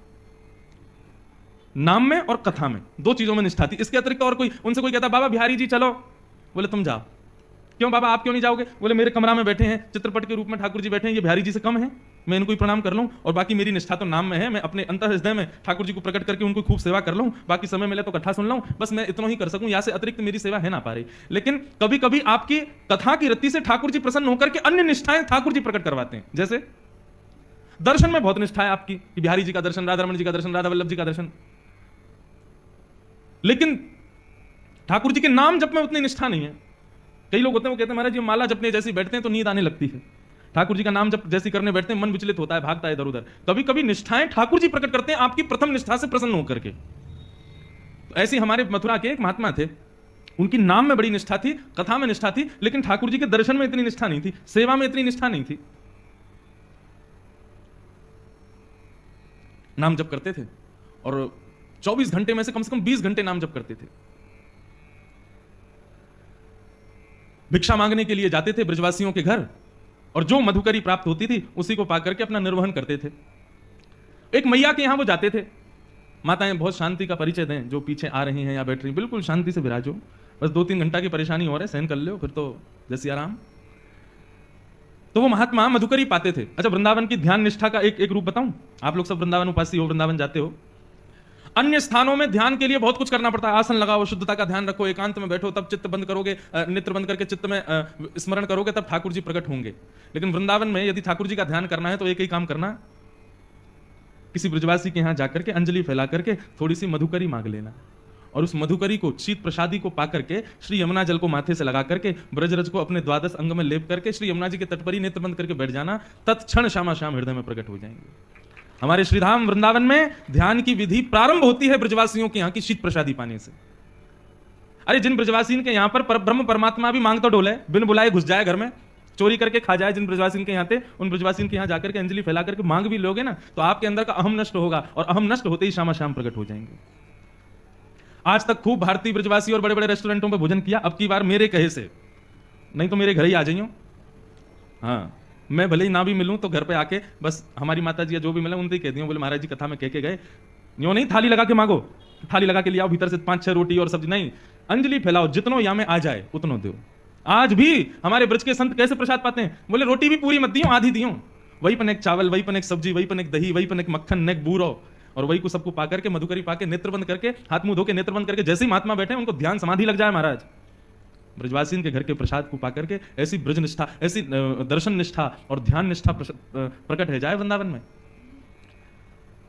नाम में और कथा में, 2 चीजों में निष्ठा थी। इसके अतिरिक्त और कोई, उनसे कोई कहता बाबा बिहारी जी चलो, बोले तुम जाओ, क्यों बाबा आप क्यों नहीं जाओगे? बोले मेरे कमरा में बैठे हैं, चित्रपट के रूप में ठाकुर जी बैठे हैं, ये बिहारी जी से कम है? मैं इनको ही प्रणाम कर लूं और बाकी मेरी निष्ठा तो नाम में है, मैं अपने अंतर हृदय में ठाकुर जी को प्रकट करके उनको खूब सेवा कर लूं, बाकी समय मिले तो कथा सुन लूं, बस मैं इतना ही कर सकूं, यहाँ से अतिरिक्त मेरी सेवा है ना पा रही। लेकिन कभी कभी आपकी कथा की रत्ती से ठाकुर जी प्रसन्न होकर के अन्य निष्ठाएं ठाकुर जी प्रकट करवाते हैं। जैसे दर्शन में बहुत निष्ठा है आपकी कि बिहारी जी का दर्शन, राधा रमण जी का दर्शन, राधा वल्लभ जी का दर्शन, लेकिन ठाकुर जी के नाम जप में उतनी निष्ठा नहीं है। कई लोग होते हैं वो कहते हैं महाराज जी माला जपने जैसी बैठते हैं तो नींद आने लगती है, ठाकुर जी का नाम जब जैसी करने बैठते हैं मन विचलित होता है, भागता है इधर उधर। कभी कभी निष्ठाएं ठाकुर जी प्रकट करते हैं आपकी प्रथम निष्ठा से प्रसन्न होकर के। तो ऐसी हमारे मथुरा के एक महात्मा थे, उनकी नाम में बड़ी निष्ठा थी, कथा में निष्ठा थी, लेकिन ठाकुर जी के दर्शन में इतनी निष्ठा नहीं थी, सेवा में इतनी निष्ठा नहीं थी। नाम जप करते थे और 24 घंटे में से कम 20 घंटे नाम जप करते थे। भिक्षा मांगने के लिए जाते थे ब्रजवासियों के घर और जो मधुकरी प्राप्त होती थी उसी को पाकर के अपना निर्वहन करते थे। एक मैया के यहां वो जाते थे, माताएं बहुत शांति का परिचय दें, जो पीछे आ रही हैं या बैठ रही, बिल्कुल शांति से विराजो, बस 2-3 घंटा की परेशानी हो रही है, सहन कर लो, फिर तो जैसी आराम। तो वो महात्मा मधुकरी पाते थे। अच्छा, वृंदावन की ध्यान निष्ठा का एक रूप बताऊं? आप लोग सब वृंदावन उपासी हो, वृंदावन जाते हो। अन्य स्थानों में ध्यान के लिए बहुत कुछ करना पड़ता है, आसन लगाओ, शुद्धता का ध्यान रखो, एकांत में बैठो, तब चित्त बंद करोगे, नेत्र बंद करके चित्त में स्मरण करोगे, तब ठाकुर जी प्रकट होंगे। लेकिन वृंदावन में यदि ठाकुर जी का ध्यान करना है तो एक ही काम करना, किसी ब्रजवासी के यहां जाकर के अंजलि फैला करके थोड़ी सी मधुकरी मांग लेना और उस मधुकरी को, शीत प्रसादी को पाकर के श्री यमुना जल को माथे से लगा करके ब्रजरज को अपने द्वादश अंग में लेप करके श्री यमुना जी के तट पर ही नेत्र बंद करके बैठ जाना, तत्क्षण श्यामा श्याम हृदय में प्रकट हो जाएंगे। हमारे श्रीधाम वृंदावन में ध्यान की विधि प्रारंभ होती है ब्रजवासियों के यहाँ की शीत प्रसादी पाने से। अरे जिन ब्रजवासियों के यहाँ पर ब्रह्म परमात्मा भी मांग तो डोले, बिन बुलाए घुस जाए घर में, चोरी करके खा जाए, जिन ब्रजवासियों के यहाँ थे उन ब्रजवासियों के यहाँ जाकर के अंजलि फैला करके मांग भी लोगे ना, तो आपके अंदर का अहम नष्ट होगा और अहम नष्ट होते ही श्यामा श्याम प्रकट हो जाएंगे। आज तक खूब भारतीय ब्रजवासी और बड़े बड़े रेस्टोरेंटों में भोजन किया, अब की बार मेरे कहे से, नहीं तो मेरे घर ही आ जाइयो। हाँ, मैं भले ही ना भी मिलूं तो घर पे आके बस हमारी माता जी या जो भी मिले उनसे ही कह दियो, बोले महाराज जी कथा में कह के गए, यूं नहीं थाली लगा के मांगो, थाली लगा के ले आओ, भीतर से 5-6 रोटी और सब्जी नहीं, अंजलि फैलाओ, जितनो या में आ जाए उतनो दो। आज भी हमारे ब्रज के संत कैसे प्रसाद पाते हैं? बोले रोटी भी पूरी मत दियो, आधी दियो, वही पन एक चावल, वही पन एक सब्जी, वही पन एक दही, वही पन एक मक्खन, नेक बूरो, और वही को सबको पाकर के मधुकरी पाके नेत्र बंद करके, हाथ मुंह धो के नेत्र बंद करके जैसे ही महात्मा बैठे उनको ध्यान समाधि लग जाए महाराज। ब्रजवासी के घर के प्रसाद को पाकर के ऐसी ब्रज निष्ठा, ऐसी दर्शन निष्ठा और ध्यान निष्ठा प्रकट है जाए वृंदावन में।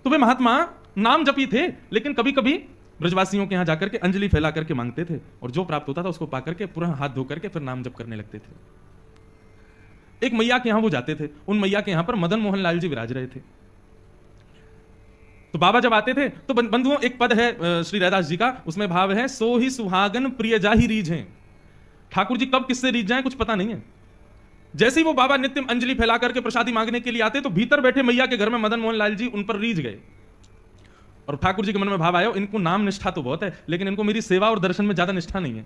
तो वे महात्मा नाम जपी थे, लेकिन कभी कभी ब्रजवासियों के यहां जाकर के अंजलि फैला करके मांगते थे और जो प्राप्त होता था उसको पाकर के पूरा हाथ धो करके फिर नाम जप करने लगते थे। एक मैया के यहां वो जाते थे, उन मैया के यहां पर मदन मोहन लाल जी विराज रहे थे। तो बाबा जब आते थे तो बंधुओं एक पद है श्री रैदास जी का, उसमें भाव है, सो ही सुहागन प्रिय जाहि रीझ हैं। ठाकुर जी कब किससे रीझ जाए कुछ पता नहीं है। जैसे ही वो बाबा नित्य अंजलि फैला करके प्रसादी मांगने के लिए आते तो भीतर बैठे मैया के घर में मदन मोहन लाल जी उन पर रीझ गए और ठाकुर जी के मन में भाव आया, इनको नाम निष्ठा तो बहुत है लेकिन इनको मेरी सेवा और दर्शन में ज्यादा निष्ठा नहीं है।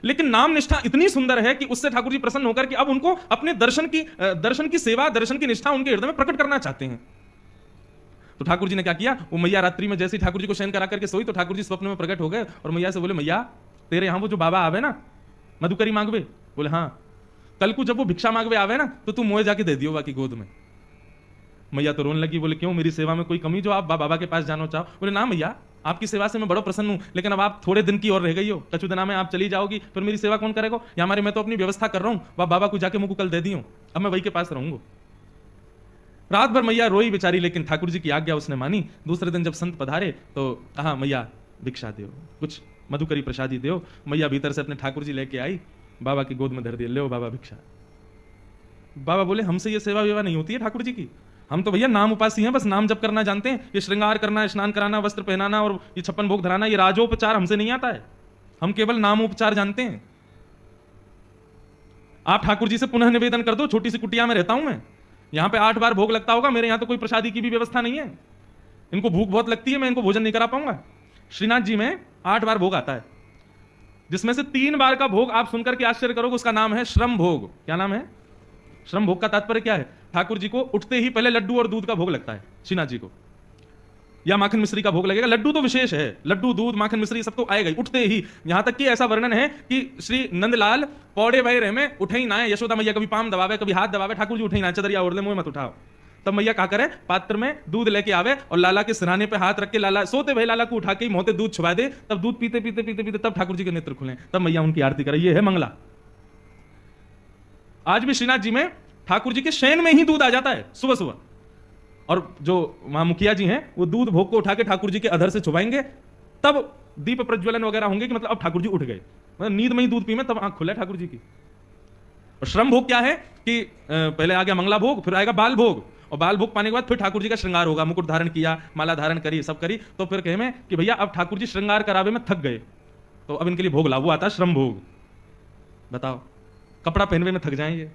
लेकिन नाम निष्ठा इतनी सुंदर है कि उससे ठाकुर जी प्रसन्न होकर के अब उनको अपने दर्शन की सेवा, दर्शन की निष्ठा उनके हृदय में प्रकट करना चाहते हैं। तो ठाकुर जी ने क्या किया, वो मैया रात्रि में जैसे ही ठाकुर जी को शयन करा करके सोई तो ठाकुर जी स्वप्न में प्रकट हो गए और मैया से बोले, मैया तेरे यहां वो जो बाबा आवे ना मधुकरी मांगवे? बोले हाँ। कल को जब वो भिक्षा मांगवे आवे ना तो तू मोए जाके दे दियो बाकी गोद में। मैया तो रोने लगी, बोले क्यों, मेरी सेवा में कोई कमी जो आप बाबा के पास जाना चाहो? बोले ना मैया, आपकी सेवा से मैं बड़ा प्रसन्न हूं, लेकिन अब आप थोड़े दिन की और रह गई हो, कछु दिना में आप चली जाओगी, फिर मेरी सेवा कौन करेगा? या हमारे मैं तो अपनी व्यवस्था कर रहा हूं, वह बाबा को जाके मुझको कल दे दियो, अब मैं वही के पास रहूंगा। रात भर मैया रोई बेचारी, लेकिन ठाकुर जी की आज्ञा उसने मानी। दूसरे दिन जब संत पधारे तो कहा, मैया भिक्षा दो, कुछ मधुकरी प्रसादी दो। मैया भीतर से अपने ठाकुर जी लेके आई, बाबा की गोद में धर दिया, ले बाबा भिक्षा। बाबा बोले, हमसे ये सेवा वेवा नहीं होती है ठाकुर जी की, हम तो भैया नाम उपासी हैं, बस नाम जप करना जानते हैं। ये श्रृंगार करना, स्नान कराना, वस्त्र पहनाना और ये 56 भोग धराना, ये राजोपचार हमसे नहीं आता है, हम केवल नामोपचार जानते हैं। आप ठाकुर जी से पुनः निवेदन कर दो, छोटी सी कुटिया में रहता हूं मैं, यहां पे 8 बार भोग लगता होगा, मेरे यहां तो कोई प्रसादी की भी व्यवस्था नहीं है, इनको भूख बहुत लगती है, मैं इनको भोजन नहीं करा पाऊंगा। श्रीनाथ जी में 8 बार भोग आता है, जिसमें से 3 बार का भोग आप सुनकर के आश्चर्य करोगे, उसका नाम है श्रम भोग। क्या नाम है? श्रम भोग का तात्पर्य क्या है? ठाकुर जी को उठते ही पहले लड्डू और दूध का भोग लगता है श्रीनाथ जी को। या माखन मिश्री का भोग लगेगा। लड्डू तो विशेष है, लड्डू दूध माखन मिश्री सब तो आएगा ही उठते ही। यहां तक कि ऐसा वर्णन है कि श्री नंदलाल पौड़े भय रहे में उठे ही ना है। यशोदा मैया कभी पाम दबावे कभी हाथ दबावे, ठाकुर जी उठे ही ना, चदरिया ओढ़ ले मुंह मत उठाओ। तब मैया क्या करे, पात्र में दूध लेके आवे और लाला के सिरहाने पे हाथ रख के लाला सोते भाई लाला को उठा के मोहते दूध छुपा दे, तब दूध पीते पीते पीते पीते तब ठाकुर जी के नेत्र खुले, तब मैया उनकी आरती करे। ये है मंगला। आज भी श्रीनाथ जी में ठाकुर जी के शयन में ही दूध आ जाता है सुबह सुबह, और जो वहां मुखिया जी हैं वो दूध भोग को उठा के ठाकुर जी के अधर से छुपाएंगे, तब दीप प्रज्वलन वगैरह होंगे कि मतलब अब ठाकुर जी उठ गए, मतलब नींद में ही दूध पी में तब आंख खुले ठाकुर जी की। और श्रम भोग क्या है कि पहले आ गया मंगला भोग, फिर आएगा बाल भोग, और बाल भोग पाने के बाद फिर ठाकुर जी का श्रृंगार होगा, मुकुट धारण किया, माला धारण करी, सब करी, तो फिर कहे में कि भैया अब ठाकुर जी श्रृंगार करावे में थक गए, तो अब इनके लिए भोग लाओ, वो आता है श्रम भोग। बताओ, कपड़ा पहनवे में थक जाएंगे।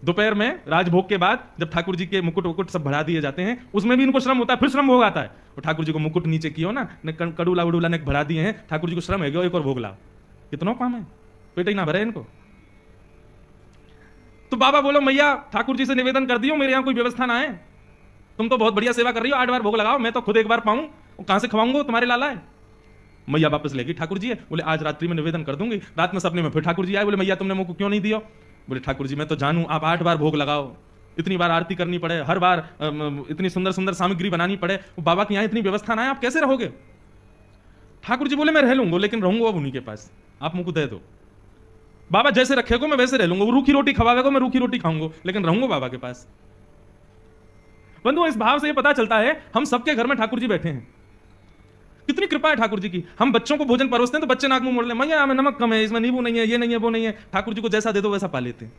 दोपहर में राजभोग के बाद जब ठाकुर जी के मुकुट वुकुट सब बढ़ा दिए जाते हैं, उसमें भी इनको श्रम होता है, फिर श्रम भोग आता है। और ठाकुर जी को मुकुट नीचे किया ना, कड़ूला उड़ूला ने बढ़ा दिए हैं, ठाकुर जी को श्रम है गया, एक और भोग लाओ। कितना काम है, पेट ही ना भरे इनको। तो बाबा बोलो मैया ठाकुर जी से निवेदन कर दियो, मेरे यहां कोई व्यवस्था ना है, तुम तो बहुत बढ़िया सेवा कर रही हो, 8 बार भोग लगाओ, मैं तो खुद एक बार पाऊं, कहां से खवाऊंगा, तुम्हारे लाला है। मैया वापस लेगी, ठाकुर जी है, बोले आज रात्रि में निवेदन कर दूंगी। रात में सपने में फिर ठाकुर जी आए, बोले मैया तुमने मुझको क्यों नहीं दिया। बोले ठाकुर जी मैं तो जानूं आप 8 बार भोग लगाओ, इतनी बार आरती करनी पड़े, हर बार इतनी सुंदर सुंदर सामग्री बनानी पड़े, बाबा के यहाँ इतनी व्यवस्था ना है, आप कैसे रहोगे। ठाकुर जी बोले मैं रह लूंगा, लेकिन रहूंगा अब उन्हीं के पास, आप मुझको दे दो। बाबा जैसे रखेगो मैं वैसे रह लूंगा, वो रूखी रोटी खवावेगो मैं रूखी रोटी खाऊंगा, लेकिन रहूंगा बाबा के पास। बंधु इस भाव से ये पता चलता है हम सबके घर में ठाकुर जी बैठे हैं, कितनी कृपा है ठाकुर जी की। हम बच्चों को भोजन परोसते हैं तो बच्चे नाक मुंह मोड़ ले, मैया में नमक कम है, इसमें नींबू नहीं है, ये नहीं है, वो नहीं है। ठाकुर जी को जैसा दे दो वैसा पा लेते हैं।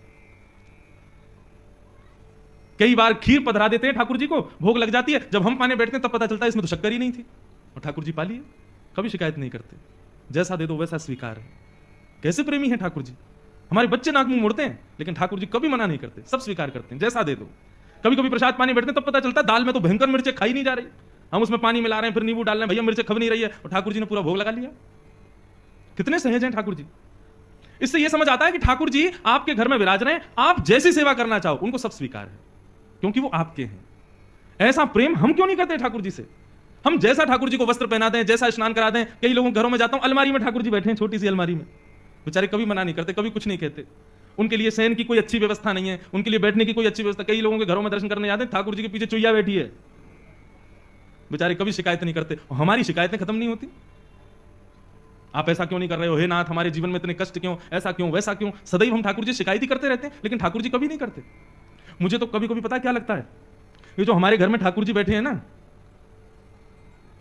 कई बार खीर पधरा देते हैं ठाकुर जी को, भोग लग जाती है, जब हम पाने बैठते हैं तब पता चलता है इसमें तो शक्कर ही नहीं थी, और ठाकुर जी पा लिए, कभी शिकायत नहीं करते, जैसा दे दो वैसा स्वीकार है। कैसे प्रेमी है ठाकुर जी। हमारे बच्चे नाक मुंह मोड़ते हैं, लेकिन ठाकुर जी कभी मना नहीं करते, सब स्वीकार करते हैं, जैसा दे दो। कभी कभी प्रसाद पानी बैठते हैं तब पता चलता है दाल में तो भयंकर मिर्चें खाई नहीं जा रही, हम उसमें पानी मिला रहे हैं, फिर नींबू डाल रहे हैं, भैया मिर्चें खब नहीं रही है, और ठाकुर जी ने पूरा भोग लगा लिया। कितने सहज हैं ठाकुर जी। इससे यह समझ आता है कि ठाकुर जी आपके घर में विराज रहे हैं, आप जैसी सेवा करना चाहो उनको सब स्वीकार है, क्योंकि वो आपके हैं। ऐसा प्रेम हम क्यों नहीं करते ठाकुर जी से। हम जैसा ठाकुर जी को वस्त्र पहना दें, जैसा स्नान करा दें। कई लोगों के घरों में जाता हूं, अलमारी में ठाकुर जी बैठे हैं, छोटी सी अलमारी में, बेचारे कभी मना नहीं करते, कभी कुछ नहीं कहते। उनके लिए शयन की कोई अच्छी व्यवस्था नहीं है, उनके लिए बैठने की कोई अच्छी व्यवस्था। कई लोगों के घरों में दर्शन करने जाते हैं, ठाकुर जी के पीछे चुईया बैठी है, बेचारे कभी शिकायत नहीं करते। हमारी शिकायतें खत्म नहीं होती, आप ऐसा क्यों नहीं कर रहे हो, हे नाथ हमारे जीवन में इतने कष्ट क्यों, ऐसा क्यों वैसा क्यों। सदैव हम ठाकुर जी शिकायत ही करते रहते हैं, लेकिन ठाकुर जी कभी नहीं करते। मुझे तो कभी कभी पता क्या लगता है, ये जो हमारे घर में ठाकुर जी बैठे हैं ना,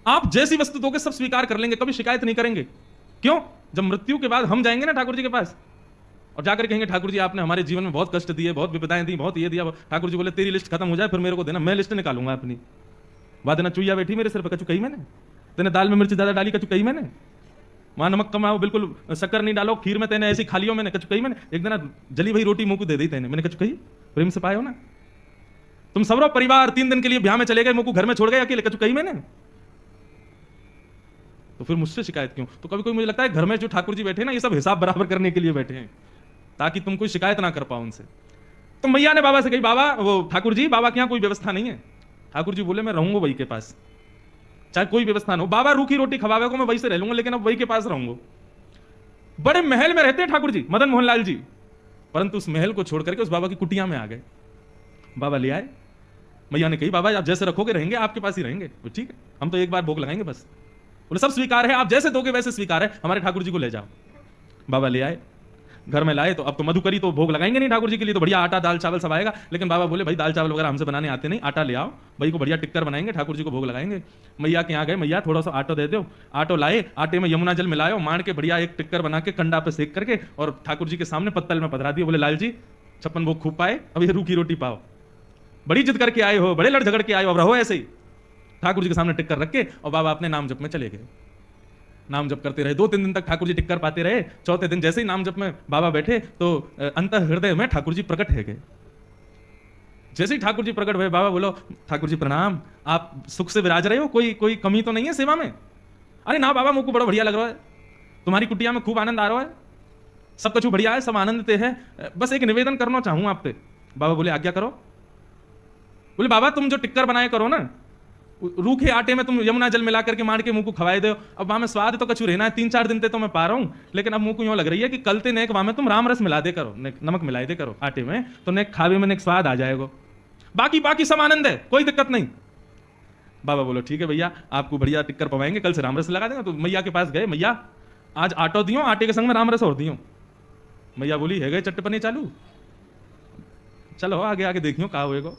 आप जैसी वस्तु दोगे सब स्वीकार कर लेंगे, कभी शिकायत नहीं करेंगे। क्यों, जब मृत्यु के बाद हम जाएंगे ना ठाकुर जी के पास, और जाकर कहेंगे ठाकुर जी आपने हमारे जीवन में बहुत कष्ट दिए, बहुत विपदाएं दी, बहुत ये दिया। ठाकुर जी बोले तेरी लिस्ट खत्म हो जाए फिर मेरे को देना, मैं लिस्ट निकालूंगा अपनी। वादना चुईया बैठी मेरे सिर पर, कचू कही मैंने, तेने दाल में मिर्च ज्यादा डाली, कचू कही मैंने, वहां नमक कम आओ, बिल्कुल शक्कर नहीं डालो, खीर में तेने ऐसी खा लियो मैंने, कचू कही मैंने। एक दिन जली भई रोटी मुंह को दे दी तेने, मैंने कचू कही, प्रेम से पाए हो ना। तुम सबरो परिवार 3 दिन के लिए ब्याह में चले गए, मुंह को घर में छोड़ गए अकेले, कचू कही मैंने। तो फिर मुझसे शिकायत क्यों। तो कभी कोई मुझे लगता है घर में जो ठाकुर जी बैठे ना, ये सब हिसाब बराबर करने के लिए बैठे हैं, ताकि तुम कोई शिकायत ना कर पाओ उनसे। तो मैया ने बाबा से कही, बाबा वो ठाकुर जी बाबा के यहाँ कोई व्यवस्था नहीं है। ठाकुर जी बोले मैं रहूंगा वही के पास, चाहे कोई व्यवस्था ना हो। बाबा रूखी रोटी खवावे को मैं वही से रह लूंगा, लेकिन अब वही के पास रहूंगा। बड़े महल में रहते हैं ठाकुर जी, मदन मोहन लाल जी, परंतु उस महल को छोड़ करके उस बाबा की कुटिया में आ गए। बाबा ले आए, मैया ने कही बाबा आप जैसे रखोगे रहेंगे, आपके पास ही रहेंगे। ठीक है, हम तो एक बार भोग लगाएंगे बस। बोले सब स्वीकार है, आप जैसे दोगे वैसे स्वीकार है, हमारे ठाकुर जी को ले जाओ। बाबा ले आए, घर में लाए, तो अब तो मधुकरी तो भोग लगाएंगे नहीं ठाकुर जी के लिए, तो बढ़िया आटा दाल चावल सब आएगा। लेकिन बाबा बोले भाई दाल चावल वगैरह हमसे बनाने आते नहीं, आटा ले आओ, भाई को बढ़िया टिक्कर बनाएंगे, ठाकुर जी को भोग लगाएंगे। मैया के यहाँ गए, मैया थोड़ा सा आटा दे दो। आटो लाए, आटे में यमुना जल मिलाओ, मार के बढ़िया एक टिक्कर बना के कंडा पे सेक करके और ठाकुर जी के सामने पत्तल में पधरा दिए। बोले लाल जी 56 भोग खूब पाए, अब ये रूखी रोटी पाओ, बड़ी जिद करके आए हो, बड़े लड़ झगड़ के आए हो, अब रहो ऐसे ही। ठाकुर जी के सामने टिक्कर रख के और बाबा अपने नाम जप में चले गए। नाम जप करते रहे, 2-3 दिन तक ठाकुर जी टिक्कर पाते रहे। चौथे दिन जैसे ही नाम जप में बाबा बैठे तो अंत हृदय में ठाकुर जी प्रकट है गए। जैसे ही ठाकुर जी प्रकट हुए, बाबा बोलो ठाकुर जी प्रणाम, आप सुख से विराज रहे हो, कोई कमी तो नहीं है सेवा में। अरे ना बाबा, मुझको बड़ा बढ़िया लग रहा है, तुम्हारी कुटिया में खूब आनंद आ रहा है, सब कुछ बढ़िया है, सब आनंद है, बस एक निवेदन करना चाहूं आप पे। बाबा बोले आज्ञा करो। बोले बाबा तुम जो टिक्कर बनाए करो ना, रूखे आटे में तुम यमुना जल मिला करके मार के मुंह को खवाए दो, अब वहां में स्वाद तो कछु रहना है, 3-4 दिन ते तो मैं पा रहा हूं, लेकिन अब मुंह को यूं लग रही है कि कल ते नेक वहां में तुम राम रस मिला दे करो, नमक मिला दे करो आटे में, तो नेक खावे में नेक स्वाद आ जाएगा, बाकी सब आनंद है, कोई दिक्कत नहीं। बाबा बोलो ठीक है भैया, आपको बढ़िया टिक्कर पवाएंगे, कल से राम रस लगा देंगे। तो मैया के पास गए, मैया आज आटो दियो, आटे के संग में राम रस और दियो। मैया बोली है गए चट्टपने चालू, चलो आगे आगे देखियो कहा होएगा।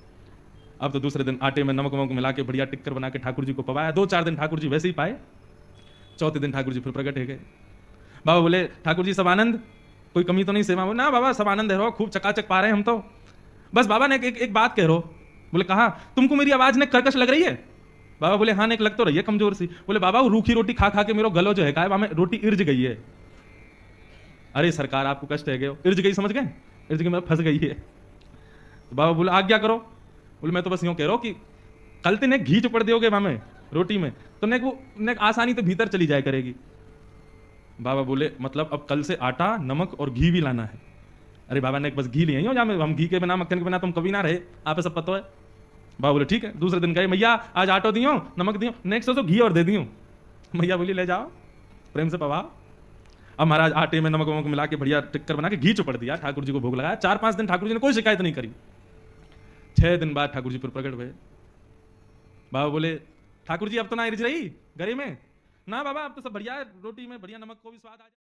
अब तो दूसरे दिन आटे में नमक वमक मिला के बढ़िया टिक्कर बना के ठाकुर जी को पवाया। 2-4 दिन ठाकुर जी वैसे ही पाए, चौथे दिन ठाकुर जी फिर प्रकट हो गए। बाबा बोले ठाकुर जी सब आनंद, कोई कमी तो नहीं सेवा? बोले ना बाबा सब आनंद है रहो, खूब चकाचक पा रहे हैं हम तो, बस बाबा ने एक बात कह रहो। बोले कहा? तुमको मेरी आवाज ने कर्कश लग रही है? बाबा बोले हाँ नेक लग तो रही है कमजोर सी। बोले बाबा वो रूखी रोटी खा खा के मेरा गलो जो है वहां में रोटी इर्ज गई है। अरे सरकार आपको कष्ट है गए, इर्ज गई समझ गए, इर्ज गई मतलब फंस गई है। तो बाबा बोले आज्ञा करो। बोले मैं तो बस यूं कह रहा हूं कि कल ते नेक घी चुपड़ दोगे वहां में रोटी में, तो नेक वो नेक आसानी तो भीतर चली जाए करेगी। बाबा बोले मतलब अब कल से आटा नमक और घी भी लाना है। अरे बाबा ने बस घी लिए हो, जहाँ हम घी के बिना मक्खन के बिना तुम कभी ना रहे, आप सब पता है। बाबा बोले ठीक है। दूसरे दिन गए, मैया आज आटो दियो नमक दियो, नेक्स्ट तो घी और दे दियो। मैया बोली ले जाओ प्रेम से पवाओ। अब महाराज आटे में नमक वमक मिला के बढ़िया टिक्कर बना के घी चुपड़ दिया, ठाकुर जी को भोग लगाया। 4-5 दिन ठाकुर जी ने कोई शिकायत नहीं करी। 6 दिन बाद ठाकुर जी फिर प्रकट हुए। बाबा बोले ठाकुर जी अब तो ना रिझ रही गरे में? ना बाबा अब तो सब बढ़िया है, रोटी में बढ़िया नमक को भी स्वाद आ जाए।